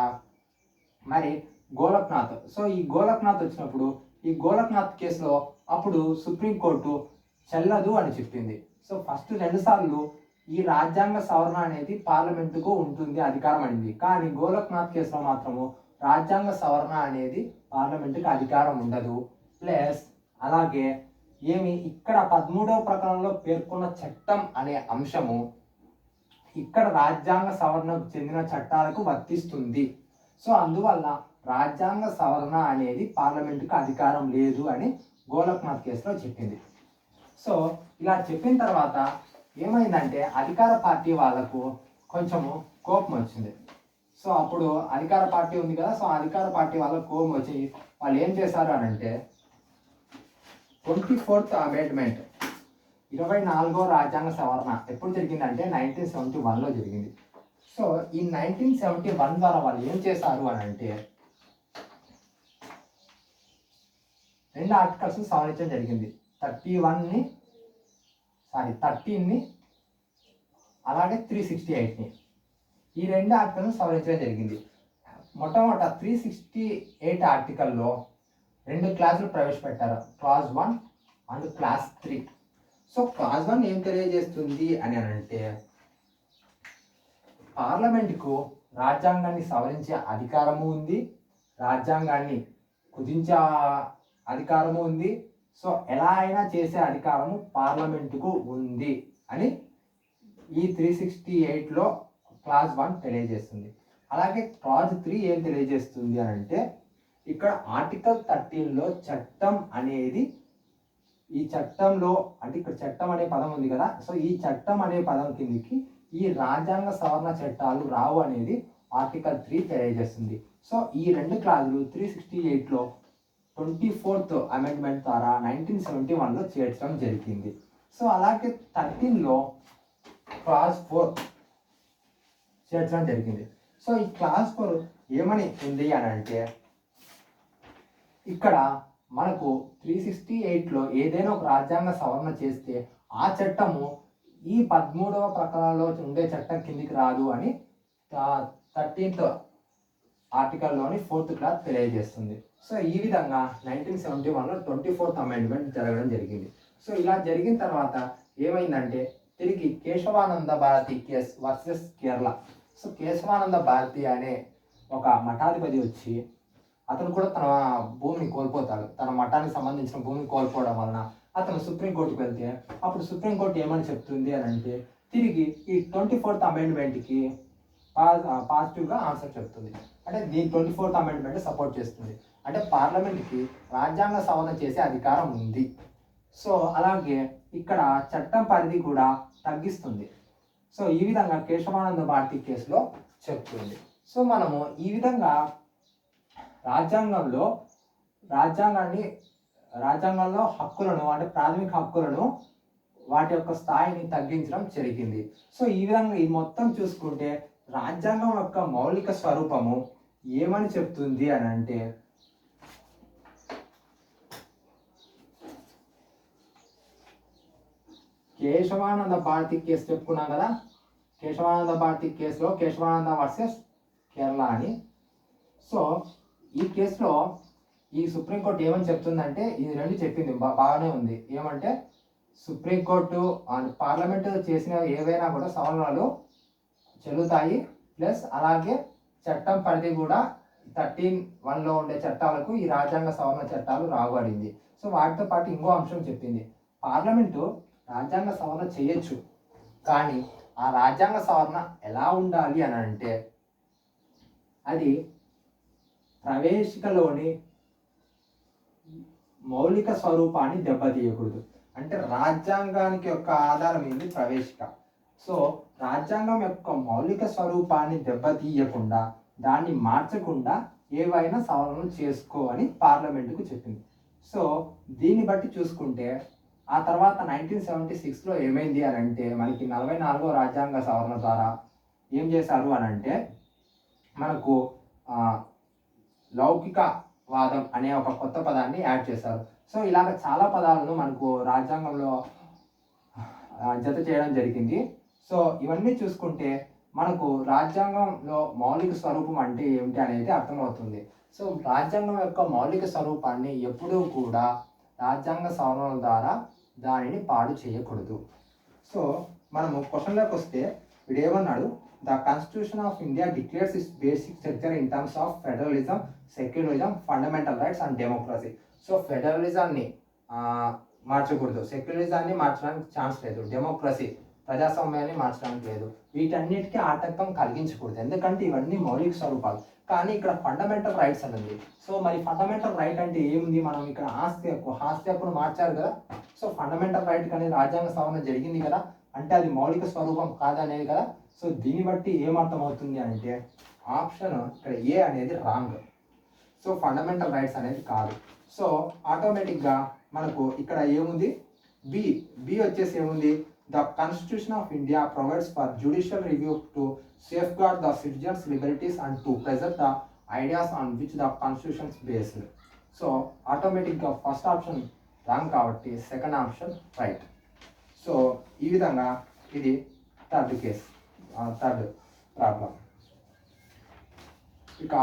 మరి గోలక్నాథ్. సో ఈ గోలక్నాథ్ వచ్చినప్పుడు ఈ గోలక్నాథ్ కేసులో అప్పుడు సుప్రీంకోర్టు చెల్లదు అని చెప్పింది. సో ఫస్ట్ 2 సార్లు ఈ రాజ్యాంగ సవరణ అనేది పార్లమెంటుకు ఉంటుంది అధికారం అయింది. కానీ గోలక్నాథ్ కేసులో మాత్రము రాజ్యాంగ సవరణ అనేది పార్లమెంటుకి అధికారం ఉండదు. ప్లస్ అలాగే ఇక్కడ 13వ ప్రకరణలో పేర్కొన్న చట్టం అనే అంశము ఇక్కడ రాజ్యాంగ సవరణకు చెందిన చట్టాలకు వర్తిస్తుంది. సో అందువల్ల రాజ్యాంగ సవరణ అనేది పార్లమెంటుకు అధికారం లేదు అని గోలక్నాథ్ కేసులో చెప్పింది. సో ఇలా చెప్పిన తర్వాత ఏమైందంటే అధికార పార్టీ వాళ్ళకు కొంచెము కోపం వచ్చింది. సో అప్పుడు అధికార పార్టీ ఉంది కదా, సో అధికార పార్టీ వాళ్ళకు కోపం వచ్చి వాళ్ళు ఏం చేశారు అని అంటే 24th అమెండ్మెంట్ 24వ రాజ్యాంగ సవరణ ఎప్పుడు జరిగిందంటే 1971లో జరిగింది. సో ఈ 1971 ద్వారా వాళ్ళు ఏం చేశారు అని అంటే 2 ఆర్టికల్స్ సవరించడం జరిగింది. 13ని అలాగే 368ని, ఈ 2 ఆర్టికల్ను సవరించడం జరిగింది. మొట్టమొదట 368 ఆర్టికల్లో 2 క్లాసులు ప్రవేశపెట్టారు, class 1 and class 3. So class 1 ఏం తెలియజేస్తుంది అని అంటే, పార్లమెంటుకు రాజ్యాంగాన్ని సవరించే అధికారము ఉంది, రాజ్యాంగాన్ని కుదించే అధికారము ఉంది. సో ఎలా అయినా చేసే అధికారము పార్లమెంటుకు ఉంది అని ఈ 368లో క్లాస్ 1 తెలియజేస్తుంది. అలాగే క్లాస్ 3 ఏం తెలియజేస్తుంది అని అంటే, ఇక్కడ ఆర్టికల్ 13లో చట్టం అనేది, ఈ చట్టంలో అంటే ఇక్కడ చట్టం అనే పదం ఉంది కదా, సో ఈ చట్టం అనే పదం కిందికి ఈ రాజ్యాంగ సవరణ చట్టాలు రావు అనేది ఆర్టికల్ 3 తెలియజేస్తుంది. సో ఈ 2 క్లాజులు 368లో 24th అమెండ్మెంట్ ద్వారా 1971లో చేర్చడం జరిగింది. సో అలాగే 13లో క్లాస్ 4 చేర్చడం జరిగింది. సో ఈ క్లాస్ 4 ఏమని ఉంది అని అంటే, ఇక్కడ మనకు 368లో ఏదైనా ఒక రాజ్యాంగ సవరణ చేస్తే ఆ చట్టము ఈ 13వ ప్రకరణలో ఉండే చట్టం కిందికి రాదు అని 13th ఆర్టికల్లోని 4th క్లాస్ తెలియజేస్తుంది. సో ఈ విధంగా 1971లో 24th అమెండ్మెంట్ జరగడం జరిగింది. సో ఇలా జరిగిన తర్వాత ఏమైందంటే తిరిగి Kesavananda Bharati case versus Kerala. So Kesavananda Bharati అనే ఒక మఠాధిపతి వచ్చి అతను కూడా తన భూమిని కోల్పోతాడు. తన మఠానికి సంబంధించిన భూమిని కోల్పోవడం వలన అతను సుప్రీంకోర్టుకు వెళ్తే అప్పుడు సుప్రీంకోర్టు ఏమని చెప్తుంది అని అంటే తిరిగి ఈ 24th అమెండ్మెంట్కి పాజిటివ్గా ఆన్సర్ చెప్తుంది. అంటే దీని 24th అమెండ్మెంట్ సపోర్ట్ చేస్తుంది. అంటే పార్లమెంట్కి రాజ్యాంగ సవరణ చేసే అధికారం ఉంది. సో అలాగే ఇక్కడ చట్టం పరిధి కూడా తగ్గిస్తుంది. సో ఈ విధంగా కేశవానంద భారతి కేసులో చెప్తుంది. సో మనము ఈ విధంగా రాజ్యాంగంలో హక్కులను అంటే ప్రాథమిక హక్కులను వాటి యొక్క స్థాయిని తగ్గించడం జరిగింది. సో ఈ విధంగా ఇది మొత్తం చూసుకుంటే రాజ్యాంగం యొక్క మౌలిక స్వరూపము ఏమని చెప్తుంది అని అంటే కేశవానంద భారతి కేసు చెప్పుకున్నాం కదా. కేశవానంద భారతి కేసులో కేశవానంద వర్సెస్ కేరళ అని. సో ఈ కేసులో ఈ సుప్రీంకోర్టు ఏమని చెప్తుందంటే ఇది రెండు చెప్పింది బాగానే ఉంది. ఏమంటే సుప్రీంకోర్టు పార్లమెంటు చేసిన ఏవైనా కూడా సవరణలు చెల్లుతాయి, ప్లస్ అలాగే చట్టం పరిధి కూడా 13(1) ఉండే చట్టాలకు ఈ రాజ్యాంగ సవరణ చట్టాలు రాబడింది. సో వాటితో పాటు ఇంకో అంశం చెప్పింది, పార్లమెంటు రాజ్యాంగ సవరణ చేయొచ్చు, కానీ ఆ రాజ్యాంగ సవరణ ఎలా ఉండాలి అని అంటే అది ప్రవేశికలోని మౌలిక స్వరూపాన్ని దెబ్బతీయకూడదు. అంటే రాజ్యాంగానికి యొక్క ఆధారం ఏంది? ప్రవేశిక. సో రాజ్యాంగం యొక్క మౌలిక స్వరూపాన్ని దెబ్బతీయకుండా దాన్ని మార్చకుండా ఏవైనా సవరణలు చేసుకో అని పార్లమెంటుకు చెప్పింది. సో దీన్ని బట్టి చూసుకుంటే ఆ తర్వాత 1976లో ఏమైంది అని అంటే మనకి 44వ రాజ్యాంగ సవరణ ద్వారా ఏం చేశారు అని అంటే మనకు లౌకికవాదం అనే ఒక కొత్త పదాన్ని యాడ్ చేశారు. సో ఇలాగ చాలా పదాలను మనకు రాజ్యాంగంలో జత చేయడం జరిగింది. సో ఇవన్నీ చూసుకుంటే మనకు రాజ్యాంగంలో మౌలిక స్వరూపం అంటే ఏమిటి అనేది అర్థమవుతుంది. సో రాజ్యాంగం యొక్క మౌలిక స్వరూపాన్ని ఎప్పుడూ కూడా రాజ్యాంగ సవరణల ద్వారా దానిని పాడు చేయకూడదు. సో మనము క్వశ్చన్లోకి వస్తే వీడు ఏమన్నాడు, the constitution of India declares its basic structure in terms of federalism, secularism, fundamental rights and democracy. So ఫెడరలిజాన్ని మార్చకూడదు, సెక్యులరిజాన్ని మార్చడానికి ఛాన్స్ లేదు, డెమోక్రసీ ప్రజాస్వామ్యాన్ని మార్చడానికి లేదు, వీటన్నిటికీ ఆటంకం కలిగించకూడదు, ఎందుకంటే ఇవన్నీ మౌలిక స్వరూపాలు. కానీ ఇక్కడ ఫండమెంటల్ రైట్స్ అని ఉంది. సో మరి ఫండమెంటల్ రైట్ అంటే ఏముంది? మనం ఇక్కడ ఆస్తి హక్కును మార్చారు కదా. సో ఫండమెంటల్ రైట్ అనేది రాజ్యాంగ సవరణ జరిగింది కదా, అంటే అది మౌలిక స్వరూపం కాదనేది కదా. సో దీన్ని బట్టి ఏమర్థం అవుతుంది అంటే ఆప్షన్ ఇక్కడ ఏ అనేది రాంగ్. సో ఫండమెంటల్ రైట్స్ అనేది కాదు. సో ఆటోమేటిక్గా మనకు ఇక్కడ ఏముంది, బి వచ్చేసి ఏముంది, the constitution of India provides for judicial review to safeguard the citizens liberties and to preserve the ideas on which the constitutions based. So ఆటోమేటిక్గా ఫస్ట్ ఆప్షన్ రాంగ్ కాబట్టి సెకండ్ ఆప్షన్ రైట్. సో ఈ విధంగా ఇది థర్డ్ ప్రాబ్లం. ఇక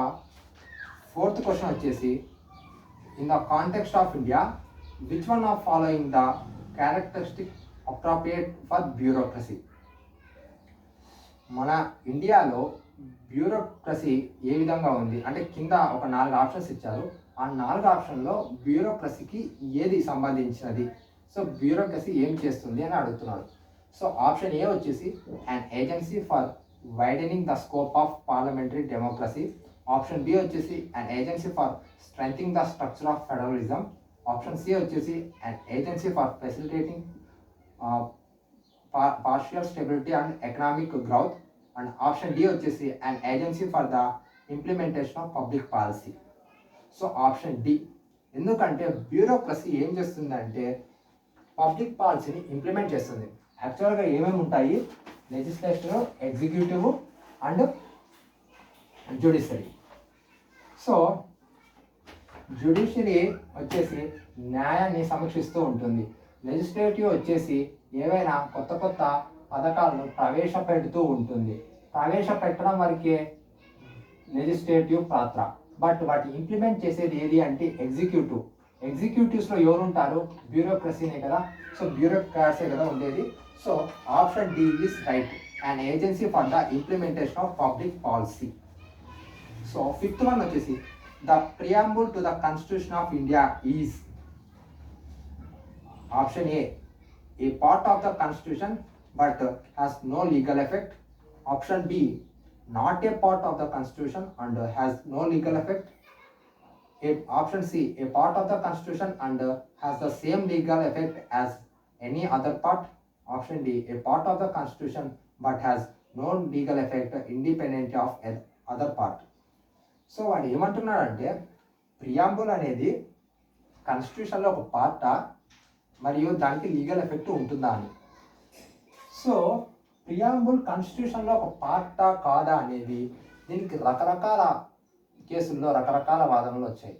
ఫోర్త్ క్వశ్చన్ వచ్చేసి, in the context of India which one of following the characteristic appropriate for bureaucracy. మన ఇండియాలో బ్యూరోక్రసీ ఏ విధంగా ఉంది అంటే కింద ఒక 4 ఆప్షన్స్ ఇచ్చారు. ఆ 4 ఆప్షన్లో బ్యూరోక్రసీకి ఏది సంబంధించినది, సో బ్యూరోక్రసీ ఏం చేస్తుంది అని అడుగుతున్నాడు. సో ఆప్షన్ ఏ వచ్చేసి an agency for widening the scope of parliamentary democracy. Option B వచ్చేసి an agency for strengthening the structure of federalism. Option C వచ్చేసి an agency for facilitating partial stability and economic growth. And option D వచ్చేసి an agency for the implementation of public policy. So option D, ఎందుకంటే బ్యూరోక్రసీ ఏం చేస్తుందంటే పబ్లిక్ పాలసీని ఇంప్లిమెంట్ చేస్తుంది. యాక్చువల్గా ఏమేమి ఉంటాయి, legislative, executive and judiciary. So judiciary వచ్చేసి న్యాయాన్ని సమీక్షిస్తూ ఉంటుంది, లెజిస్లేటివ్ వచ్చేసి ఏవైనా కొత్త పథకాలను ప్రవేశపెడుతూ ఉంటుంది. ప్రవేశపెట్టడం వరకే లెజిస్లేటివ్ పాత్ర, బట్ వాటి ఇంప్లిమెంట్ చేసేది ఏది అంటే ఎగ్జిక్యూటివ్స్లో ఎవరు ఉంటారు, బ్యూరోక్రసీనే కదా. సో బ్యూరోక్రాసీ కదా ఉండేది. So option D is right, an agency for the implementation of public policy. So fifth one వచ్చేసి, The preamble to the Constitution of India is option A part of the Constitution but has no legal effect. Option B, not a part of the Constitution and has no legal effect. Option C, a part of the Constitution and has the same legal effect as any other part. Option D, a part of the Constitution but has no legal effect independent of other part. So వాడు ఏమంటున్నాడంటే ప్రియాంబుల్ అనేది కాన్స్టిట్యూషన్లో ఒక పార్టా మరియు దానికి లీగల్ ఎఫెక్ట్ ఉంటుందా అని. సో ప్రియాంబుల్ కాన్స్టిట్యూషన్లో ఒక పార్టా కాదా అనేది దీనికి రకరకాల కేసుల్లో రకరకాల వాదనలు వచ్చాయి.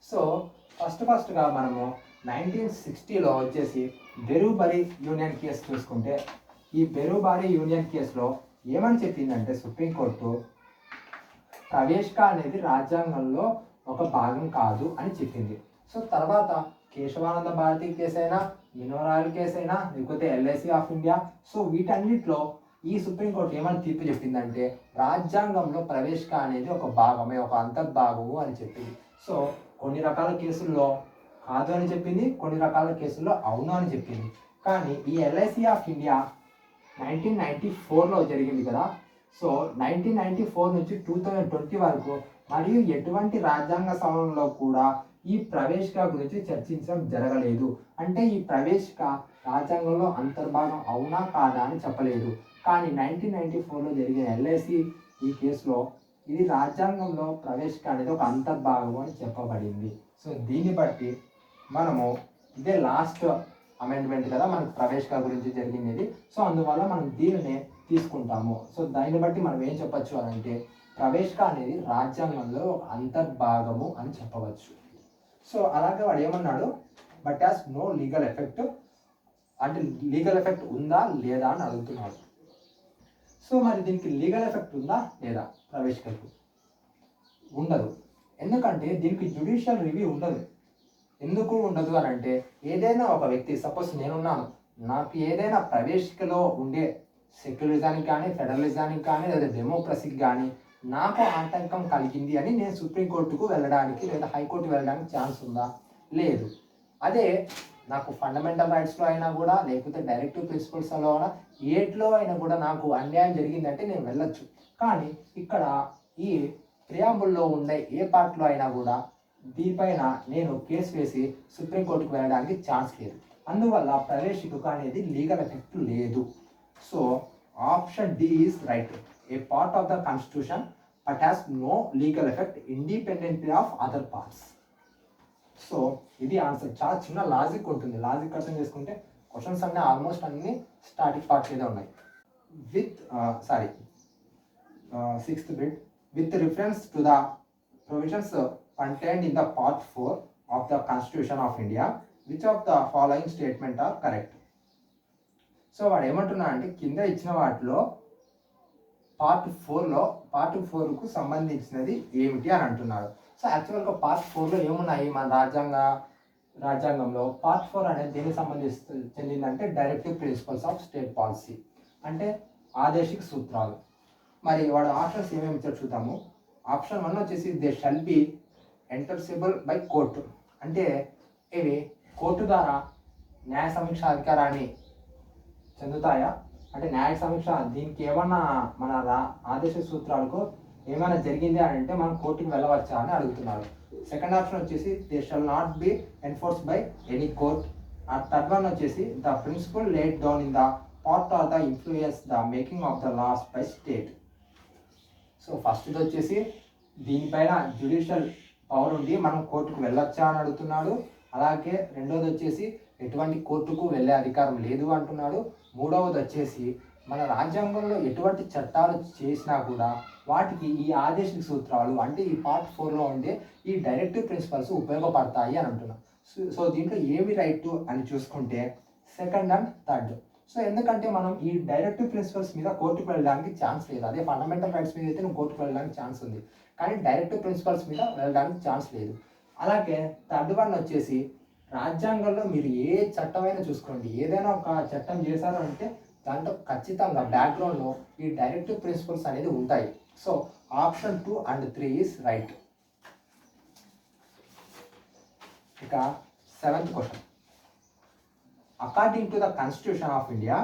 సో ఫస్ట్గా మనము 1960లో వచ్చేసి బెరూబరీ యూనియన్ కేసు చూసుకుంటే ఈ బెరూబరీ యూనియన్ కేసులో ఏమని చెప్పిందంటే సుప్రీంకోర్టు ప్రవేశిక అనేది రాజ్యాంగంలో ఒక భాగం కాదు అని చెప్పింది. సో తర్వాత కేశవానంద భారతి కేసు అయినా మినోరాయల్ కేసు అయినా లేకపోతే ఎల్ఐసి ఆఫ్ ఇండియా, సో వీటన్నిటిలో ఈ సుప్రీంకోర్టు ఏమని తీర్పు చెప్పిందంటే రాజ్యాంగంలో ప్రవేశిక అనేది ఒక భాగమే, ఒక అంతర్భాగము అని చెప్పింది. సో కొన్ని రకాల కేసుల్లో కాదు అని చెప్పింది, కొన్ని రకాల కేసుల్లో అవును అని చెప్పింది. కానీ ఈ ఎల్ఐసి ఆఫ్ ఇండియా 1994లో జరిగింది కదా. సో 1994 నుంచి 2020 వరకు మరియు ఎటువంటి రాజ్యాంగ సవరణలో కూడా ఈ ప్రవేశిక గురించి చర్చించడం జరగలేదు. అంటే ఈ ప్రవేశిక రాజ్యాంగంలో అంతర్భాగం అవునా కాదా అని చెప్పలేదు. కానీ 1994లో జరిగిన ఎల్ఐసి ఈ కేసులో ఇది రాజ్యాంగంలో ప్రవేశిక అనేది ఒక అంతర్భాగం అని చెప్పబడింది. సో దీన్ని బట్టి మనము ఇదే లాస్ట్ అమెండ్మెంట్ కదా మనకు ప్రవేశిక గురించి జరిగింది. సో అందువల్ల మనం దీనినే తీసుకుంటాము. సో దాన్ని బట్టి మనం ఏం చెప్పచ్చు అని అంటే ప్రవేశిక అనేది రాజ్యాంగంలో ఒక అంతర్భాగము అని చెప్పవచ్చు. సో అలాగే వాడు ఏమన్నాడు, but as no legal effect, అంటే లీగల్ ఎఫెక్ట్ ఉందా లేదా అని అడుగుతున్నాడు. సో మరి దీనికి లీగల్ ఎఫెక్ట్ ఉందా లేదా? ప్రవేశికకు ఉండదు. ఎందుకంటే దీనికి జ్యుడిషియల్ రివ్యూ ఉండదు. ఎందుకు ఉండదు అని అంటే ఏదైనా ఒక వ్యక్తి, సపోజ్ నేనున్నాను, నాకు ఏదైనా ప్రవేశికలో ఉండే సెక్యులరిజానికి కానీ ఫెడరలిజానికి కానీ లేదా డెమోక్రసీకి కానీ నాకు ఆటంకం కలిగింది అని నేను సుప్రీంకోర్టుకు వెళ్ళడానికి లేదా హైకోర్టుకు వెళ్ళడానికి ఛాన్స్ ఉందా? లేదు. అదే నాకు ఫండమెంటల్ రైట్స్లో అయినా కూడా లేకపోతే డైరెక్టివ్ ప్రిన్సిపల్స్లో అయినా ఏట్లో అయినా కూడా నాకు అన్యాయం జరిగిందంటే నేను వెళ్ళొచ్చు. కానీ ఇక్కడ ఈ ప్రియాంబుల్లో ఉండే ఏ పార్ట్లో అయినా కూడా దీనిపైన నేను కేసు వేసి సుప్రీంకోర్టుకు వెళ్ళడానికి ఛాన్స్ లేదు. అందువల్ల ప్రవేశికకు అనేది లీగల్ ఎఫెక్ట్ లేదు. So option D is right, A part of the constitution but has no legal effect independently of other parts. So ఇది ఆన్సర్. చాలా చిన్న లాజిక్ ఉంటుంది. లాజిక్ అర్థం చేసుకుంటే క్వశ్చన్స్ అన్నీ ఆల్మోస్ట్ అన్నీ స్టాటిక్ పార్ట్స్ మీద ఉన్నాయి. Sixth bit, with reference to the provisions contained in the part 4 of the Constitution of India, which of the following statement are correct? So వాడు ఏమంటున్నా అంటే కింద ఇచ్చిన వాటిలో పార్ట్ 4కు సంబంధించినది ఏమిటి అని అంటున్నాడు. సో యాక్చువల్గా పార్ట్ 4లో ఏమున్నాయి మన రాజ్యాంగంలో? పార్ట్ 4 అనేది దేనికి చెందిందంటే directive principles of state policy, అంటే ఆదేశిక సూత్రాలు. మరి వాడు ఆప్షన్స్ ఏమేమి ఇచ్చారు చూద్దాము. ఆప్షన్ 1 వచ్చేసి they shall be enforceable by court, అంటే ఇవి కోర్టు ద్వారా న్యాయ సమీక్ష అధికారాన్ని చెందుతాయా? అంటే న్యాయ సమీక్ష దీనికి ఏమన్నా మన ఆదేశ సూత్రాలకు ఏమైనా జరిగింది అని అంటే మనం కోర్టుకు వెళ్ళవచ్చా అని అడుగుతున్నారు. సెకండ్ ఆప్షన్ వచ్చేసి they shall not be enforce by any court. Third one వచ్చేసి the principle laid down in the part are the influence the making of the laws by state. So ఫస్ట్ది వచ్చేసి దీనిపైన జ్యుడిషియల్ పవర్ ఉండి మనం కోర్టుకు వెళ్ళొచ్చా అని అడుగుతున్నాడు. అలాగే రెండోది వచ్చేసి ఎటువంటి కోర్టుకు వెళ్ళే అధికారం లేదు అంటున్నాడు. మూడవది వచ్చేసి మన రాజ్యాంగంలో ఎటువంటి చట్టాలు చేసినా కూడా వాటికి ఈ ఆదేశిక సూత్రాలు అంటే ఈ పార్ట్ 4లో ఉండే ఈ డైరెక్టివ్ ప్రిన్సిపల్స్ ఉపయోగపడతాయి అని అంటున్నాడు. సో దీంట్లో ఏమి రైట్ అని చూసుకుంటే సెకండ్ అండ్ థర్డ్. సో ఎందుకంటే మనం ఈ డైరెక్టివ్ ప్రిన్సిపల్స్ మీద కోర్టుకు వెళ్ళడానికి ఛాన్స్ లేదు. అదే ఫండమెంటల్ రైట్స్ మీద అయితే నువ్వు కోర్టుకు వెళ్ళడానికి ఛాన్స్ ఉంది, కానీ డైరెక్టివ్ ప్రిన్సిపల్స్ మీద వెళ్ళడానికి ఛాన్స్ లేదు. అలాగే థర్డ్ వన్ వచ్చేసి రాజ్యాంగంలో మీరు ఏ చట్టమైనా చూసుకోండి, ఏదైనా ఒక చట్టం చేశారు అంటే దాంట్లో ఖచ్చితంగా బ్యాక్గ్రౌండ్లో ఈ డైరెక్టివ్ ప్రిన్సిపల్స్ అనేది ఉంటాయి. So option 2 and 3 is right. ఇక 7th question. According to the Constitution of India,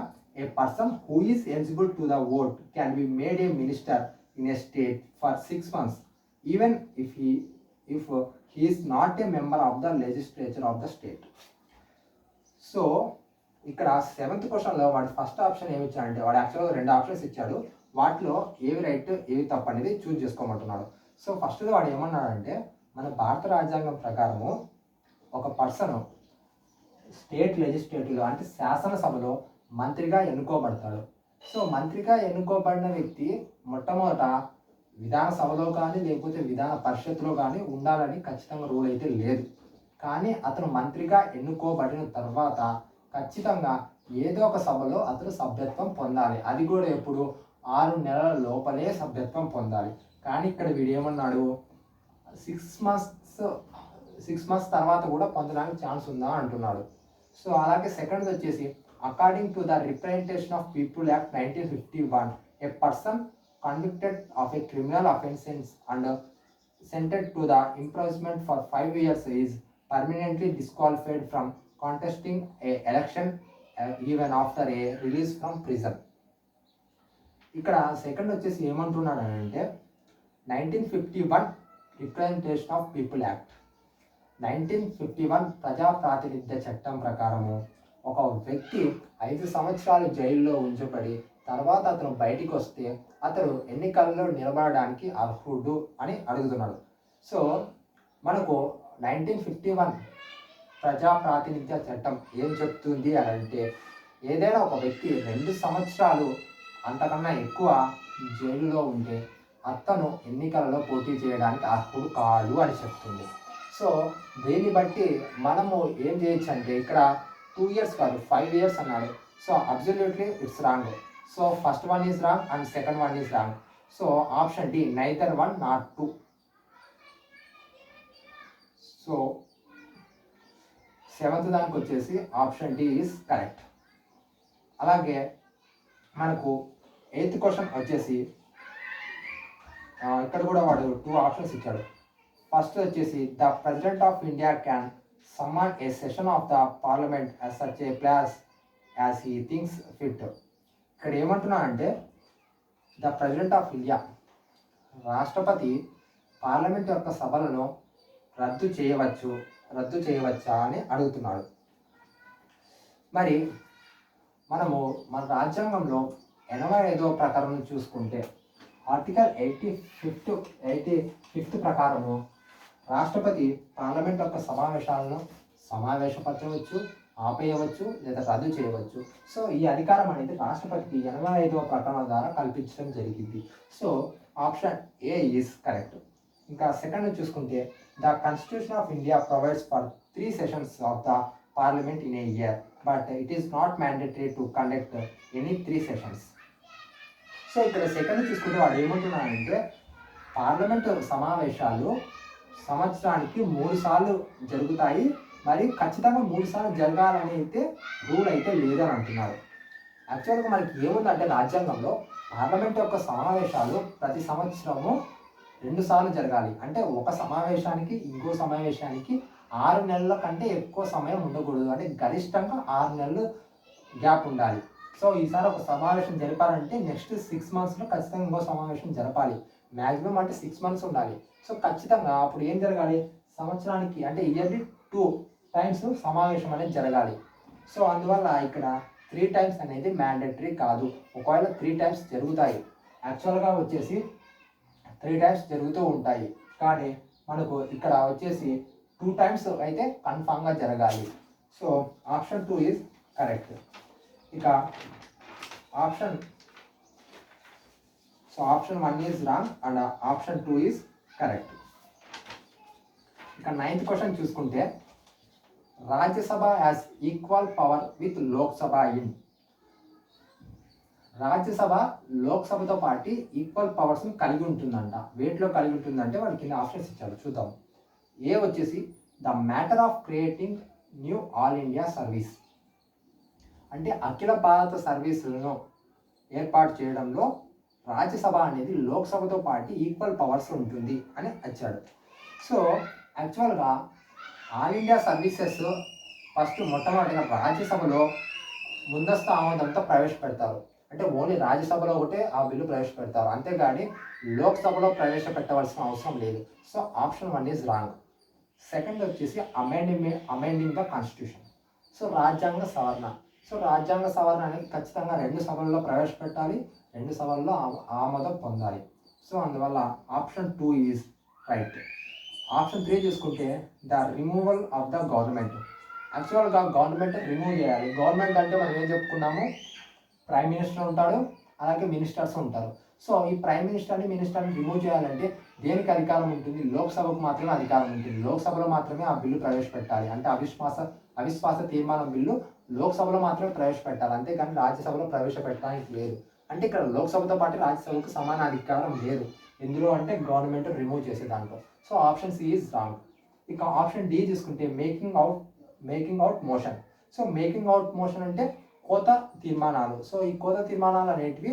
a person who is eligible to the vote can be made a minister in a state for 6 months, even if he is not a member of the legislature of the state. So ఇక్కడ 7th క్వశ్చన్లో వాడు ఫస్ట్ ఆప్షన్ ఏమి ఇచ్చాడంటే, వాడు యాక్చువల్గా 2 ఆప్షన్స్ ఇచ్చాడు. వాటిలో ఏవి రైట్ ఏవి తప్పు అనేది చూస్ చేసుకోమంటున్నాడు. సో ఫస్ట్ వాడు ఏమన్నాడంటే, మన భారత రాజ్యాంగం ప్రకారము ఒక పర్సన్ స్టేట్ లెజిస్లేటివ్లో అంటే శాసనసభలో మంత్రిగా ఎన్నుకోబడతాడు. సో మంత్రిగా ఎన్నుకోబడిన వ్యక్తి మొట్టమొదట విధానసభలో కానీ లేకపోతే విధాన పరిషత్లో కానీ ఉండాలని ఖచ్చితంగా రూల్ అయితే లేదు. కానీ అతను మంత్రిగా ఎన్నుకోబడిన తర్వాత ఖచ్చితంగా ఏదో ఒక సభలో అతను సభ్యత్వం పొందాలి. అది కూడా ఎప్పుడు 6 నెలల లోపలే సభ్యత్వం పొందాలి. కానీ ఇక్కడ వీడు ఏమన్నాడు, 6 మంత్స్ తర్వాత కూడా పొందడానికి ఛాన్స్ ఉందా అంటున్నాడు. సో అలాగే సెకండ్ వచ్చేసి, according to the representation of people act 1951, A person convicted of A criminal offences and sentenced to the imprisonment for 5 years is permanently disqualified from contesting a election even after a release from prison. ఇక్కడ సెకండ్ వచ్చేసి ఏమంటున్నాడు అంటే, 1951 రిప్రజెంటేషన్ ఆఫ్ పీపుల్ యాక్ట్ 1951 ప్రజా ప్రాతినిధ్య చట్టం ప్రకారము ఒక వ్యక్తి 5 సంవత్సరాలు జైల్లో ఉంచబడి తర్వాత అతను బయటికి వస్తే అతను ఎన్నికల్లో నిలబడడానికి అర్హుడు అని అడుగుతున్నాడు. సో మనకు 1951 ప్రజా ప్రాతినిధ్య చట్టం ఏం చెప్తుంది అని అంటే, ఏదైనా ఒక వ్యక్తి 2 సంవత్సరాలు అంతకన్నా ఎక్కువ జైలులో ఉంటే అతను ఎన్నికలలో పోటీ చేయడానికి అర్హుడు కాడు అని చెప్తుంది. సో దీన్ని బట్టి మనము ఏం చేయొచ్చు అంటే, ఇక్కడ 2 years కాదు 5 years అన్నాడు. So absolutely it's wrong. So first one is wrong and second one is wrong. So option D, neither 1 not 2. So 7th దానికి వచ్చేసి ఆప్షన్ డి ఈజ్ కరెక్ట్. అలాగే మనకు 8th క్వశ్చన్ వచ్చేసి, ఇక్కడ కూడా వాడు 2 ఆప్షన్స్ ఇచ్చాడు. ఫస్ట్ వచ్చేసి, the president of India can someone A session of the parliament as such a place as he thinks fit. ఇక్కడ ఏమంటున్నానంటే, ద ప్రెసిడెంట్ ఆఫ్ ఇండియా రాష్ట్రపతి పార్లమెంట్ యొక్క సభలను రద్దు చేయవచ్చా అని అడుగుతున్నాడు. మరి మనము మన రాజ్యాంగంలో 85వ ప్రకారం చూసుకుంటే ఆర్టికల్ 85 ప్రకారము రాష్ట్రపతి పార్లమెంట్ యొక్క సమావేశాలను సమావేశపరచవచ్చు, ఆపేయవచ్చు లేదా రద్దు చేయవచ్చు. సో ఈ అధికారం అనేది రాష్ట్రపతికి 85వ ప్రకటన ద్వారా కల్పించడం జరిగింది. So option A is correct. ఇంకా సెకండ్ చూసుకుంటే, the constitution of India provides for 3 sessions of the parliament in a year, but it is not mandatory to conduct any 3 sessions. So ఇక్కడ సెకండ్ చూసుకుంటే వాడు ఏమంటున్నాడంటే, పార్లమెంటు సమావేశాలు సంవత్సరానికి 3 సార్లు జరుగుతాయి, మరి ఖచ్చితంగా 3 సార్లు జరగాలని అయితే రూల్ అయితే లేదని అంటున్నారు. యాక్చువల్గా మనకి ఏముందంటే రాజ్యాంగంలో పార్లమెంట్ యొక్క సమావేశాలు ప్రతి సంవత్సరము 2 సార్లు జరగాలి. అంటే ఒక సమావేశానికి ఇంకో సమావేశానికి 6 నెలల కంటే ఎక్కువ సమయం ఉండకూడదు. అంటే గరిష్టంగా 6 నెలలు గ్యాప్ ఉండాలి. సో ఈసారి ఒక సమావేశం జరిపారంటే నెక్స్ట్ 6 monthsలో ఖచ్చితంగా ఇంకో సమావేశం జరపాలి. మ్యాక్సిమం అంటే 6 months ఉండాలి. సో ఖచ్చితంగా అప్పుడు ఏం జరగాలి, సంవత్సరానికి అంటే ఇయర్లీ 2 times సమావేశం అనేది జరగాలి. సో అందువల్ల ఇక్కడ 3 times అనేది మ్యాండేటరీ కాదు. ఒకవేళ 3 times జరుగుతాయి, యాక్చువల్గా వచ్చేసి 3 times జరుగుతూ ఉంటాయి, కానీ మనకు ఇక్కడ వచ్చేసి 2 times అయితే కన్ఫామ్గా జరగాలి. So option 2 is correct. ఇక option 1 is wrong and option 2 is correct. ఇక 9th క్వశ్చన్ చూసుకుంటే, Rajya Sabha has equal power with Lok Sabha in. Rajya Sabha లోక్సభతో పాటు ఈక్వల్ పవర్స్ని కలిగి ఉంటుందంట. వేటిలో కలిగి ఉంటుందంటే వాడి కింద ఆప్షన్స్ ఇచ్చాడు, చూద్దాం. ఏ వచ్చేసి, the matter of creating new all India service, అంటే అఖిల భారత సర్వీసులను ఏర్పాటు చేయడంలో రాజ్యసభ అనేది లోక్సభతో పాటు ఈక్వల్ పవర్స్ ఉంటుంది అని వచ్చాడు. సో యాక్చువల్గా ఆల్ ఇండియా సర్వీసెస్ ఫస్ట్ మొట్టమొదటిగా రాజ్యసభలో ముందస్తు ఆమోదంతో ప్రవేశపెడతారు. అంటే ఓన్లీ రాజ్యసభలో ఒకటే ఆ బిల్లు ప్రవేశపెడతారు, అంతేగాని లోక్సభలో ప్రవేశపెట్టవలసిన అవసరం లేదు. So option 1 is wrong. Second వచ్చేసి అమెండింగ్ ద కాన్స్టిట్యూషన్. సో రాజ్యాంగ సవరణ. సో రాజ్యాంగ సవరణ అనేది ఖచ్చితంగా 2 సభల్లో ప్రవేశపెట్టాలి, 2 సభల్లో ఆమోదం పొందాలి. సో అందువల్ల ఆప్షన్ 2 ఈజ్ రైట్. ఆప్షన్ 3 చూసుకుంటే the removal of the government. యాక్చువల్గా గవర్నమెంట్ రిమూవ్ చేయాలి. గవర్నమెంట్ అంటే మనం ఏం చెప్పుకున్నాము, ప్రైమ్ మినిస్టర్ ఉంటాడు, అలాగే మినిస్టర్స్ ఉంటారు. సో ఈ ప్రైమ్ మినిస్టర్ని రిమూవ్ చేయాలంటే దేనికి అధికారం ఉంటుంది? లోక్సభకు మాత్రమే అధికారం ఉంటుంది. లోక్సభలో మాత్రమే ఆ బిల్లు ప్రవేశపెట్టాలి. అంటే అవిశ్వాస తీర్మానం బిల్లు లోక్సభలో మాత్రమే ప్రవేశపెట్టాలి, అంతేగాని రాజ్యసభలో ప్రవేశపెట్టడానికి లేదు. అంటే ఇక్కడ లోక్సభతో పాటు రాజ్యసభకు సమాన అధికారం లేదు. ఎందులో అంటే గవర్నమెంట్ రిమూవ్ చేసే దాంట్లో. So option C is wrong. ఇక ఆప్షన్ డి తీసుకుంటే making out motion. So making out motion అంటే కోత తీర్మానాలు. సో ఈ కోత తీర్మానాలు అనేటివి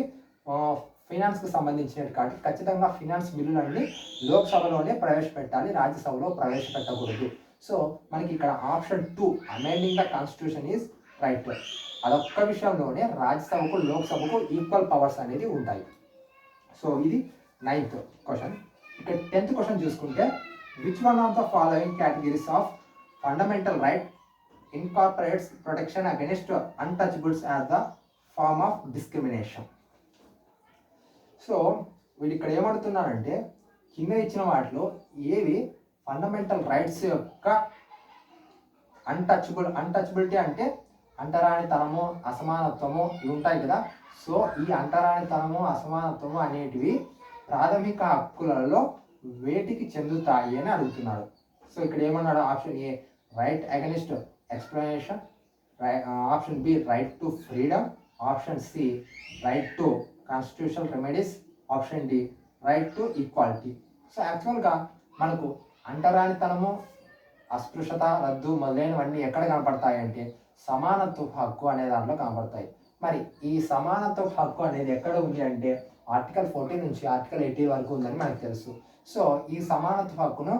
ఫైనాన్స్కి సంబంధించినవి కాబట్టి ఖచ్చితంగా ఫైనాన్స్ బిల్లులన్నీ లోక్సభలోనే ప్రవేశపెట్టాలి, రాజ్యసభలో ప్రవేశపెట్టకూడదు. సో మనకి ఇక్కడ option 2 amending the constitution is right. అదొక్క విషయంలోనే రాజ్యసభకు లోక్సభకు ఈక్వల్ పవర్స్ అనేది ఉంటాయి. సో ఇది 9th క్వశ్చన్. ఇక 10th క్వశ్చన్ చూసుకుంటే which one of the following categories of fundamental right incorporates protection against untouchables as the form of discrimination. So వీళ్ళు ఇక్కడ ఏమడుతున్నారంటే కింద ఇచ్చిన వాటిలో ఏవి ఫండమెంటల్ రైట్స్ యొక్క అన్టచబిలిటీ అంటే అంటరానితనము, అసమానత్వము ఇవి ఉంటాయి కదా. సో ఈ అంటరానితనము, అసమానత్వము అనేటివి ప్రాథమిక హక్కులలో వేటికి చెందుతాయి అని అడుగుతున్నాడు. సో ఇక్కడ ఏమన్నాడు? Option A right against explanation, option B right to freedom, option C right to constitutional remedies, option D right to equality. So యాక్చువల్గా మనకు అంటరానితనము, అస్పృశ్యత రద్దు మొదలైనవన్నీ ఎక్కడ కనపడతాయి అంటే సమానత్వ హక్కు అనే దాంట్లో కనపడతాయి. మరి ఈ సమానత్వ హక్కు అనేది ఎక్కడ ఉంది అంటే ఆర్టికల్ 14 నుంచి ఆర్టికల్ 80 వరకు ఉందని మనకు తెలుసు. సో ఈ సమానత్వ హక్కును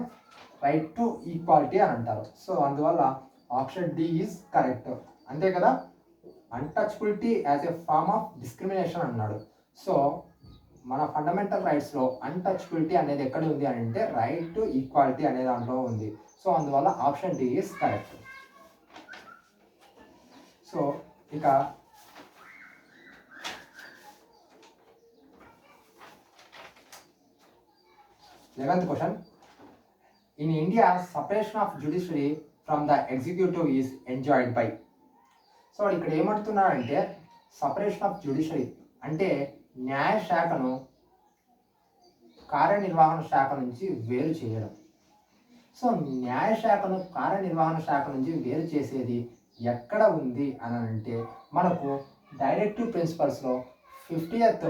రైట్ టు ఈక్వాలిటీ అని అంటారు. సో అందువల్ల ఆప్షన్ డి ఈజ్ కరెక్ట్. అంతే కదా, untouchability as a form of discrimination అన్నాడు. సో మన ఫండమెంటల్ రైట్స్లో అన్టచబిలిటీ అనేది ఎక్కడ ఉంది అని అంటే రైట్ టు ఈక్వాలిటీ అనే దాంట్లో ఉంది. సో అందువల్ల option D is correct. So ఇక 11th question. In India separation of judiciary from the executive is enjoyed by. So ఇక్కడ ఏమంటున్నాడంటే సపరేషన్ ఆఫ్ జ్యుడిషియరీ అంటే న్యాయశాఖను కార్యనిర్వహణ శాఖ నుంచి వేరు చేయడం. సో న్యాయశాఖను కార్యనిర్వహణ శాఖ నుంచి వేరు చేసేది ఎక్కడ ఉంది అని అంటే మనకు డైరెక్టివ్ ప్రిన్సిపల్స్లో 50th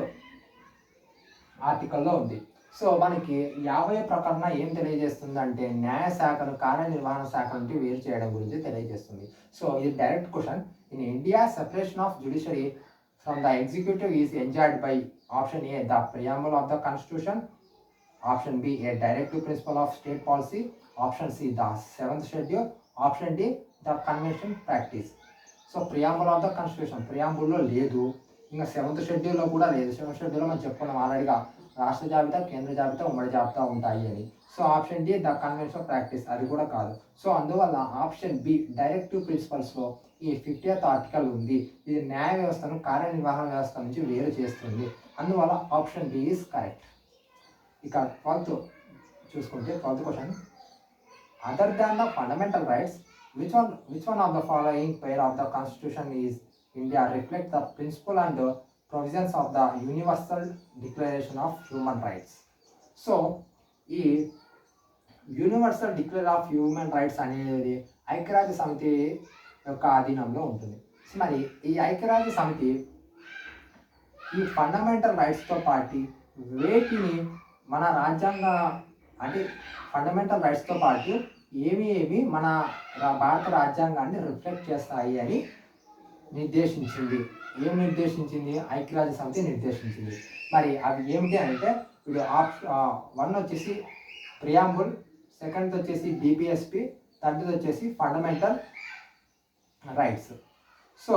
ఆర్టికల్లో ఉంది. సో మనకి 50 ప్రకటన ఏం తెలియజేస్తుంది అంటే న్యాయశాఖను కార్యనిర్వహణ శాఖ నుండి వేరు చేయడం గురించి తెలియజేస్తుంది. సో ఇది direct question. In India separation of judiciary from the executive is enjoyed by option A the preamble of the constitution, option B a directive principle of state policy, option C the 7th schedule, option D the convention practice. So preamble of the constitution ప్రియాంబుల్లో లేదు, ఇంకా 7th షెడ్యూల్లో కూడా లేదు. 7th షెడ్యూల్లో మనం చెప్పుకున్నాం ఆల్రెడీగా రాష్ట్ర జాబితా, కేంద్ర జాబితా, ఉమ్మడి జాబితా ఉంటాయి అని. So option D the convention practice అది కూడా కాదు. సో అందువల్ల ఆప్షన్ బి డైరెక్టివ్ ప్రిన్సిపల్స్లో ఈ 50th ఆర్టికల్ ఉంది. ఇది న్యాయ వ్యవస్థను కార్యనిర్వహణ వ్యవస్థ నుంచి వేరు చేస్తుంది. అందువల్ల ఆప్షన్ బి ఈజ్ కరెక్ట్. ఇక 12th చూసుకుంటే 12th question. Other than the fundamental rights which one of the following pair of the constitution is India reflect the principle and provisions of the Universal Declaration of Human Rights. So ఈ universal declare of human rights అనేది ఐక్యరాజ్య సమితి యొక్క ఆధీనంలో ఉంటుంది. మరి ఈ ఐక్యరాజ్య సమితి ఈ ఫండమెంటల్ రైట్స్తో పాటు వేటిని మన రాజ్యాంగ అంటే ఫండమెంటల్ రైట్స్తో పాటు ఏవి మన భారత రాజ్యాంగాన్ని రిఫ్లెక్ట్ చేస్తాయి అని నిర్దేశించింది. ఏం నిర్దేశించింది? ఐక్యరాజ్య సమితి నిర్దేశించింది. మరి అవి ఏమిటి అంటే ఇప్పుడు 1 వచ్చేసి ప్రియాంబుల్, 2nd వచ్చేసి డిపిఎస్పి, థర్డ్ది వచ్చేసి ఫండమెంటల్ రైట్స్. సో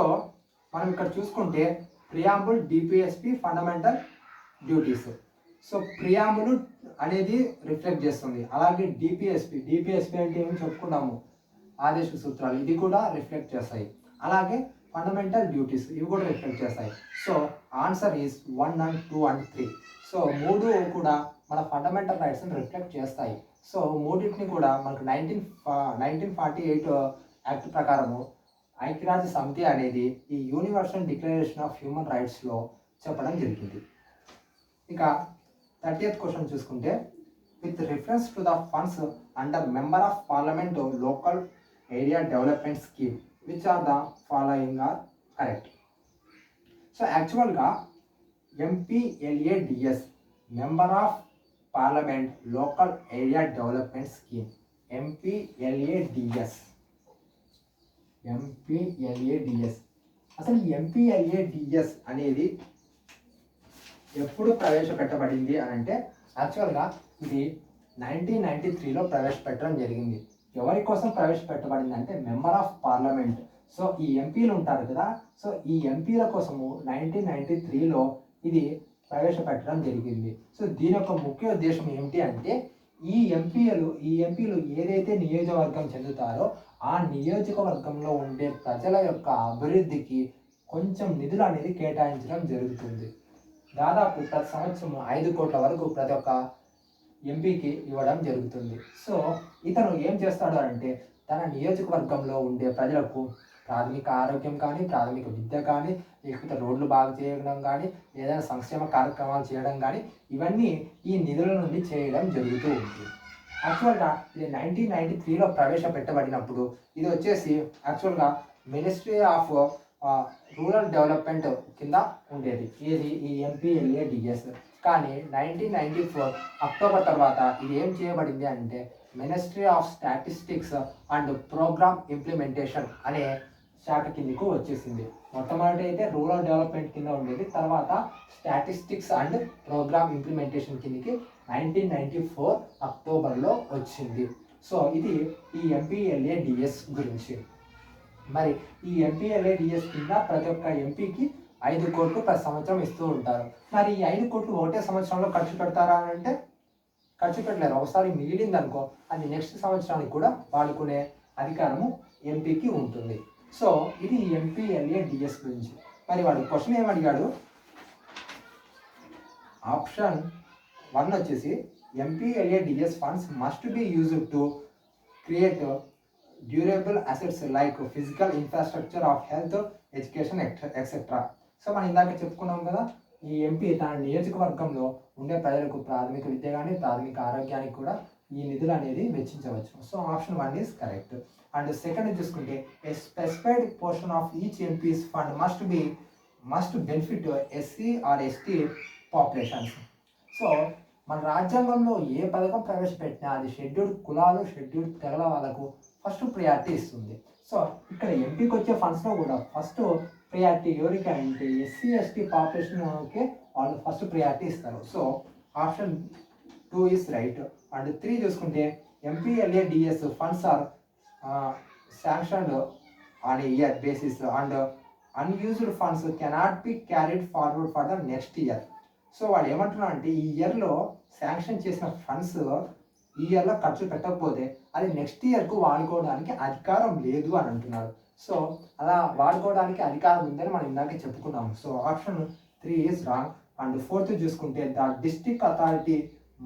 మనం ఇక్కడ చూసుకుంటే preamble, DPSP, fundamental duties. So preamble అనేది రిఫ్లెక్ట్ చేస్తుంది, అలాగే డిపిఎస్పి అంటే ఏమి చెప్పుకున్నాము, ఆదేశ సూత్రాలు, ఇది కూడా రిఫ్లెక్ట్ చేస్తాయి. అలాగే ఫండమెంటల్ డ్యూటీస్ ఇవి కూడా రిఫ్లెక్ట్ చేస్తాయి. So answer is 1 and 2 and 3. So మూడు కూడా మన ఫండమెంటల్ రైట్స్ని రిఫ్లెక్ట్ చేస్తాయి. సో మూడింటిని కూడా మనకు 1948 యాక్ట్ ప్రకారము ఐక్యరాజ్య సమితి అనేది ఈ యూనివర్సల్ డిక్లరేషన్ ఆఫ్ హ్యూమన్ రైట్స్లో చెప్పడం జరిగింది. ఇక 30th క్వశ్చన్ చూసుకుంటే, with reference to the funds under member of parliament local area development scheme which are the following are correct. So యాక్చువల్గా MPLADS, member of parliament local area development scheme, MPLADS. అసలు ఎంపీఎల్ఏడిఎస్ అనేది ఎప్పుడు ప్రవేశపెట్టబడింది అని అంటే, యాక్చువల్గా ఇది 1993లో ప్రవేశపెట్టడం జరిగింది. ఎవరి కోసం ప్రవేశపెట్టబడింది అంటే మెంబర్ ఆఫ్ పార్లమెంట్. సో ఈ ఎంపీలు ఉంటారు కదా, సో ఈ ఎంపీల కోసము 1993లో ఇది ప్రవేశపెట్టడం జరిగింది. సో దీని యొక్క ముఖ్య ఉద్దేశం ఏమిటి అంటే, ఈ ఎంపీలు ఏదైతే నియోజకవర్గం చెందుతారో ఆ నియోజకవర్గంలో ఉండే ప్రజల యొక్క అభివృద్ధికి కొంచెం నిధులు అనేది కేటాయించడం జరుగుతుంది. దాదాపు ప్రతి సంవత్సరం 5 కోట్ల వరకు ప్రతి ఒక్క ఎంపీకి ఇవ్వడం జరుగుతుంది. సో ఇతను ఏం చేస్తాడు అంటే, తన నియోజకవర్గంలో ఉండే ప్రజలకు ప్రాథమిక ఆరోగ్యం కానీ, ప్రాథమిక విద్య కానీ, లేకపోతే రోడ్లు బాగు చేయడం కానీ, ఏదైనా సంక్షేమ కార్యక్రమాలు చేయడం కానీ, ఇవన్నీ ఈ నిధుల నుండి చేయడం జరుగుతూ ఉంటుంది. యాక్చువల్గా ఇది 1993లో ప్రవేశపెట్టబడినప్పుడు ఇది వచ్చేసి యాక్చువల్గా మినిస్ట్రీ ఆఫ్ రూరల్ డెవలప్మెంట్ కింద ఉండేది, ఏది ఈ ఎంపీఎల్ఏడిఎస్. కానీ 1994 అక్టోబర్ తర్వాత ఇది ఏం చేయబడింది అంటే ministry of statistics and programme implementation అనే శాఖ కిందకు వచ్చేసింది. మొట్టమొదటి అయితే రూరల్ డెవలప్మెంట్ కింద ఉండేది, తర్వాత స్టాటిస్టిక్స్ అండ్ ప్రోగ్రామ్ ఇంప్లిమెంటేషన్ కిందకి 1994 అక్టోబర్లో వచ్చింది. సో ఇది ఈ ఎంపీఎల్ఏడిఎస్ గురించి. మరి ఈ ఎంపీఎల్ఏడిఎస్ కింద ప్రతి ఒక్క ఎంపీకి 5 కోట్లు ప్రతి సంవత్సరం ఇస్తూ ఉంటారు. మరి ఈ 5 కోట్లు ఒకటే సంవత్సరంలో ఖర్చు పెడతారా అని అంటే ఖర్చు పెట్టలేరు. ఒకసారి మిగిలింది అనుకో, అది నెక్స్ట్ సంవత్సరానికి కూడా వాడుకునే అధికారము ఎంపీకి ఉంటుంది. సో ఇది ఎంపీఎల్ఏడిఎస్ గురించి. మరి వాడు క్వశ్చన్ ఏమడిగాడు, ఆప్షన్ 1 వచ్చేసి MPLADS funds must be used to create durable assets like physical infrastructure of health, education etcetera. So మనం ఇందాక చెప్పుకున్నాం కదా, ఈ ఎంపీ తన నియోజకవర్గంలో ఉండే ప్రజలకు ప్రాథమిక విద్య కానీ, ప్రాథమిక ఆరోగ్యానికి కూడా ఈ నిధులు అనేది వెచ్చించవచ్చు. So option 1 is correct. And second చూసుకుంటే, a specified portion of each MPs fund must benefit SC or ST populations. So మన రాజ్యాంగంలో ఏ పథకం ప్రవేశపెట్టినా అది షెడ్యూల్డ్ కులాలు, షెడ్యూల్డ్ తెగల వాళ్ళకు ఫస్ట్ ప్రియారిటీ ఇస్తుంది. సో ఇక్కడ ఎంపీకి వచ్చే ఫండ్స్లో కూడా ఫస్ట్ ప్రియారిటీ ఎవరికి అంటే ఎస్సీ ఎస్టీ పాపులేషన్కి వాళ్ళు ఫస్ట్ ప్రియారిటీ ఇస్తారు. So option 2 is right. And 3 చూసుకుంటే, MPLADS funds are sanctioned on a year basis and unused funds cannot be carried forward for the next year. So వాడు ఏమంటున్నాడు అంటే, ఈ ఇయర్లో శాంక్షన్ చేసిన ఫండ్స్ ఈ ఇయర్లో ఖర్చు పెట్టకపోతే అది నెక్స్ట్ ఇయర్కు వాడుకోవడానికి అధికారం లేదు అని అంటున్నారు. సో అలా వాడుకోవడానికి అధికారం ఉందని మనం ఇందాకే చెప్పుకున్నాము. So option 3 is wrong. And 4th చూసుకుంటే, the district authority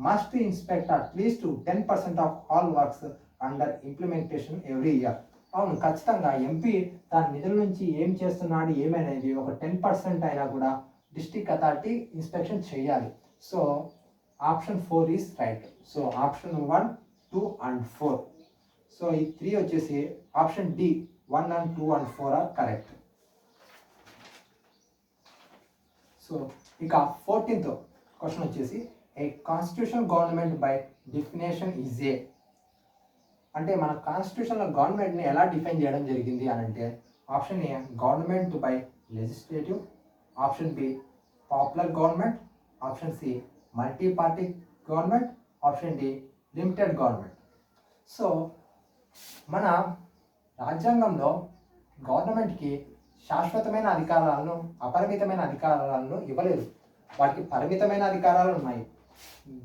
must inspect at least 10% of all works under implementation every year. అవును, ఖచ్చితంగా ఎంపీ తన నిధుల నుంచి ఏం చేస్తున్నాడు ఏమనేది ఒక 10% అయినా కూడా డిస్ట్రిక్ట్ అథారిటీ ఇన్స్పెక్షన్ చేయాలి. So option 4 is right. So option 1, 2 and 4. So ఈ 3 వచ్చేసి option D 1 and 2 and 4 are correct. So ఇక 14th క్వశ్చన్ వచ్చేసి, a constitution government by definition is a. అంటే మన కాన్స్టిట్యూషన్లో గవర్నమెంట్ని ఎలా డిఫైన్ చేయడం జరిగింది అని అంటే, option A government by legislative, option B popular government, option C multi party government, option D limited government. So మన రాజ్యాంగంలో గవర్నమెంట్కి శాశ్వతమైన అధికారాలను, అపరిమితమైన అధికారాలను ఇవ్వలేదు. వాటికి పరిమితమైన అధికారాలు ఉన్నాయి.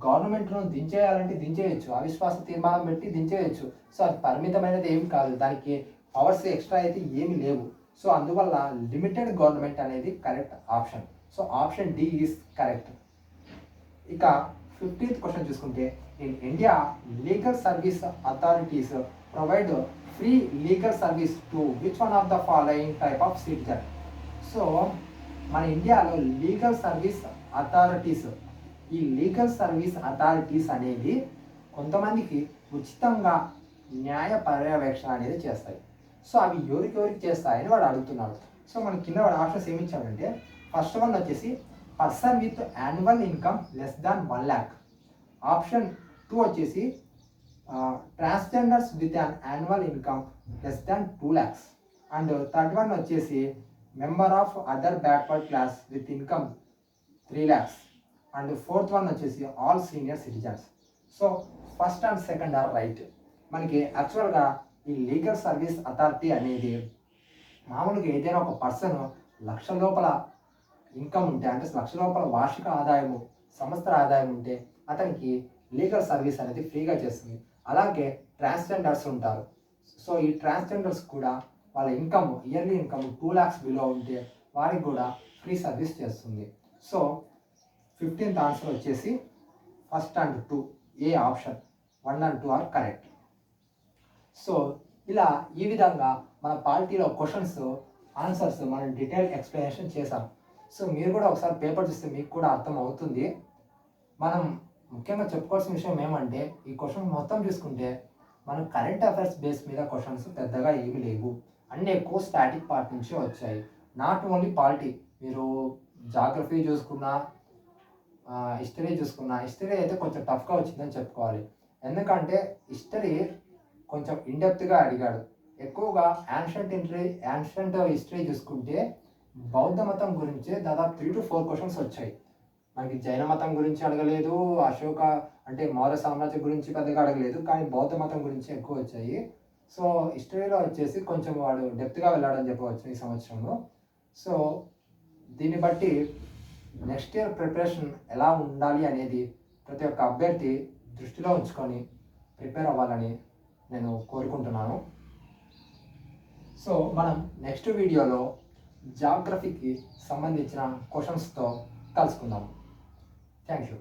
గవర్నమెంట్ను దించేయాలంటే దించేయచ్చు, అవిశ్వాస తీర్మానం పెట్టి దించేయచ్చు. సో అది పరిమితమైనది ఏమి కాదు, దానికి పవర్స్ ఎక్స్ట్రా అయితే ఏమి లేవు. సో అందువల్ల లిమిటెడ్ గవర్నమెంట్ అనేది correct option. So option D is correct. ఇక 15th క్వశ్చన్ చూసుకుంటే, in India legal service authorities provide free legal service to which one of the following type of citizen. So మన ఇండియాలో లీగల్ సర్వీస్ అథారిటీస్, ఈ లీగల్ సర్వీస్ అథారిటీస్ అనేది కొంతమందికి ఉచితంగా న్యాయ పర్యవేక్షణ అనేది చేస్తాయి. సో అవి ఎవరికి చేస్తాయని వాడు అడుగుతున్నాడు. సో మన కింద వాడు ఆప్షన్స్ ఏమి ఇచ్చాడంటే, ఫస్ట్ వన్ వచ్చేసి person with annual income less than 1 lakh. Option 2 వచ్చేసి transgenders with an annual income less than 2 lakhs. And third one వచ్చేసి member of other backward class with income 3 lakhs. And fourth one వచ్చేసి all senior citizens. So first and second are right. మనకి యాక్చువల్గా ఈ లీగల్ సర్వీస్ అథారిటీ అనేది మామూలుగా ఏదైనా ఒక పర్సన్ లక్ష లోపల ఇన్కమ్ ఉంటే, అంటే లక్ష లోపల వార్షిక ఆదాయము, సంవత్సర ఆదాయం ఉంటే అతనికి లీగల్ సర్వీస్ అనేది ఫ్రీగా చేస్తుంది. అలాగే ట్రాన్స్జెండర్స్ ఉంటారు. సో ఈ ట్రాన్స్జెండర్స్ కూడా వాళ్ళ income, yearly income 2 lakhs below ఉంటే వారికి కూడా ఫ్రీ సర్వీస్ చేస్తుంది. సో 15th ఆన్సర్ వచ్చేసి first and 2, A option 1 and 2 are correct. So ఇలా ఈ విధంగా మన పాలిటీలో క్వశ్చన్స్, ఆన్సర్స్ మనం డీటెయిల్ ఎక్స్ప్లెనేషన్ చేసాం. సో మీరు కూడా ఒకసారి పేపర్ చూస్తే మీకు కూడా అర్థం అవుతుంది. మనం ముఖ్యంగా చెప్పుకోవాల్సిన విషయం ఏమంటే, ఈ క్వశ్చన్ మొత్తం చూసుకుంటే మనం కరెంట్ అఫైర్స్ బేస్ మీద క్వశ్చన్స్ పెద్దగా ఏమి లేవు, అన్నీ ఎక్కువ స్టాటిక్ పార్ట్ నుంచి వచ్చాయి. నాట్ ఓన్లీ పాలిటీ, మీరు జాగ్రఫీ చూసుకున్నా, హిస్టరీ చూసుకున్నా, హిస్టరీ అయితే కొంచెం టఫ్గా వచ్చిందని చెప్పుకోవాలి. ఎందుకంటే హిస్టరీ కొంచెం ఇన్డెప్త్గా అడిగాడు. ఎక్కువగా యాన్షంట్ హిస్టరీ చూసుకుంటే బౌద్ధ మతం గురించి దాదాపు 3 to 4 క్వశ్చన్స్ వచ్చాయి. మనకి జైన మతం గురించి అడగలేదు, అశోక అంటే మౌర్య సామ్రాజ్యం గురించి పెద్దగా అడగలేదు, కానీ బౌద్ధ మతం గురించి ఎక్కువ వచ్చాయి. సో హిస్టరీలో వచ్చేసి కొంచెం వాడు డెప్త్గా వెళ్ళాడని చెప్పవచ్చు ఈ సంవత్సరంలో. సో దీన్ని బట్టి నెక్స్ట్ ఇయర్ ప్రిపరేషన్ ఎలా ఉండాలి అనేది ప్రతి ఒక్క అభ్యర్థి దృష్టిలో ఉంచుకొని ప్రిపేర్ అవ్వాలని నేను కోరుకుంటున్నాను. సో మనం నెక్స్ట్ వీడియోలో జాగ్రఫీకి సంబంధించిన క్వశ్చన్స్తో కలుసుకుందాం. Thank you.